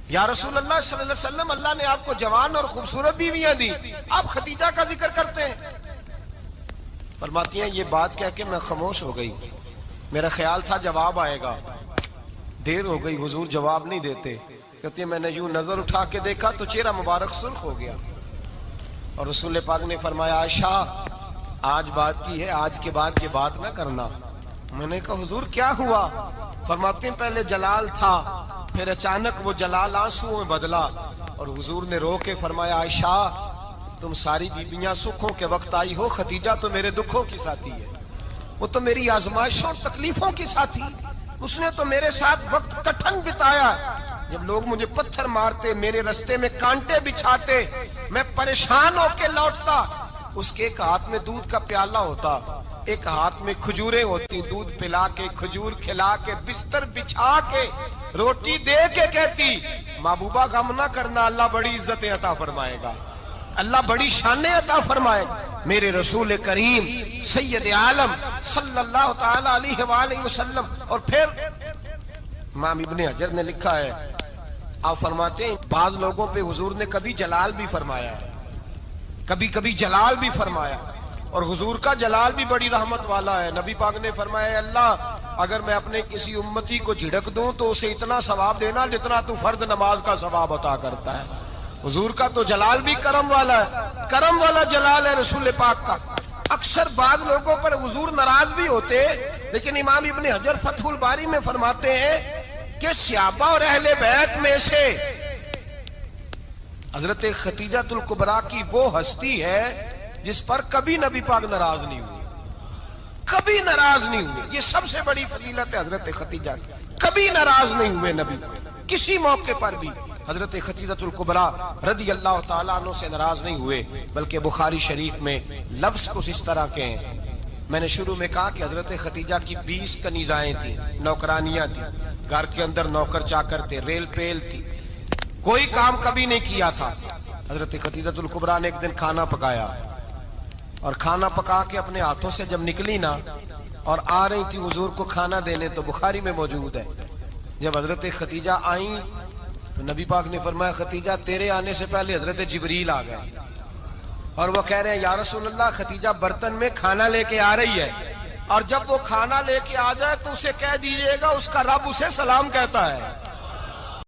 یا رسول اللہ صلی اللہ علیہ وسلم اللہ نے آپ کو جوان اور خوبصورت بیویاں دی، آپ خدیجہ کا ذکر کرتے ہیں۔ فرماتی ہیں یہ بات کہہ کے میں خاموش ہو گئی، میرا خیال تھا جواب آئے گا، دیر ہو گئی، حضور جواب نہیں دیتے۔ کہتی ہے میں نے یوں نظر اٹھا کے دیکھا تو چہرہ مبارک سرخ ہو گیا، اور رسول پاک نے فرمایا عائشہ آج بات کی ہے، آج کے بعد یہ بات نہ کرنا۔ میں نے کہا حضور کیا ہوا؟ فرماتے ہیں پہلے جلال تھا، پھر اچانک وہ جلال آنسو میں بدلا، اور حضور نے رو کے فرمایا عائشہ تم ساری بیویاں سکھوں کے وقت آئی ہو، خدیجہ تو میرے دکھوں کی ساتھی ہے، وہ تو میری آزمائشوں تکلیفوں کی ساتھی، اس نے تو میرے ساتھ وقت کٹھن بتایا، جب لوگ مجھے پتھر مارتے، میرے رستے میں کانٹے بچھاتے، میں پریشان ہو کے لوٹتا، اس کے ایک ہاتھ میں دودھ کا پیالہ ہوتا، ایک ہاتھ میں کھجوریں ہوتی، دودھ پلا کے، کھجور کھلا کے، بستر بچھا کے، روٹی دے کے کہتی محبوبہ غم نہ کرنا، اللہ بڑی عزتیں عطا فرمائے گا، اللہ بڑی شانیں عطا فرمائے گا۔ میرے رسول کریم سید عالم صلی اللہ تعالی علیہ وآلہ وسلم۔ اور پھر امام ابن حجر نے لکھا ہے، آپ فرماتے ہیں بعض لوگوں پہ حضور نے کبھی جلال بھی فرمایا ہے، کبھی جلال بھی فرمایا، اور حضور کا جلال بھی بڑی رحمت والا ہے۔ نبی پاک نے فرمایا اللہ اگر میں اپنے کسی امتی کو جھڑک دوں تو اسے اتنا ثواب دینا جتنا تو فرض نماز کا ثواب عطا کرتا ہے۔ حضور کا تو جلال بھی کرم والا ہے، کرم والا جلال ہے رسول پاک کا۔ اکثر بعض لوگوں پر حضور ناراض بھی ہوتے، لیکن امام ابن حجر فتح الباری میں فرماتے ہیں کہ صحابہ اور اہل بیت میں سے حضرت خدیجہ الکبریٰ کی وہ ہستی ہے جس پر کبھی نبی پاک ناراض نہیں ہوئے، کبھی ناراض نہیں ہوئے. یہ سب سے بڑی فضیلت ہے حضرت خدیجہ کی. کبھی ناراض نہیں ہوئے نبی، کسی موقع پر بھی حضرت خدیجہ الکبریٰ رضی اللہ تعالیٰ عنہ سے ناراض نہیں ہوئے. بلکہ بخاری شریف میں لفظ کچھ اس طرح کے ہیں. میں نے شروع میں کہا کہ حضرت خدیجہ کی 20 کنیزائیں تھیں، نوکرانیاں تھیں، گھر کے اندر نوکر چاکر تھے، ریل پیل تھی، کوئی کام کبھی نہیں کیا تھا. حضرت خدیجہ الکبریٰ نے ایک دن کھانا پکایا، اور کھانا پکا کے اپنے ہاتھوں سے جب نکلی نا اور آ رہی تھی حضور کو کھانا دینے، تو بخاری میں موجود ہے جب حضرت خدیجہ آئیں تو نبی پاک نے فرمایا خدیجہ تیرے آنے سے پہلے حضرت جبریل آ گئے، اور وہ کہہ رہے ہیں یا رسول اللہ خدیجہ برتن میں کھانا لے کے آ رہی ہے، اور جب وہ کھانا لے کے آ جائے تو اسے کہہ دیجئے گا اس کا رب اسے سلام کہتا ہے.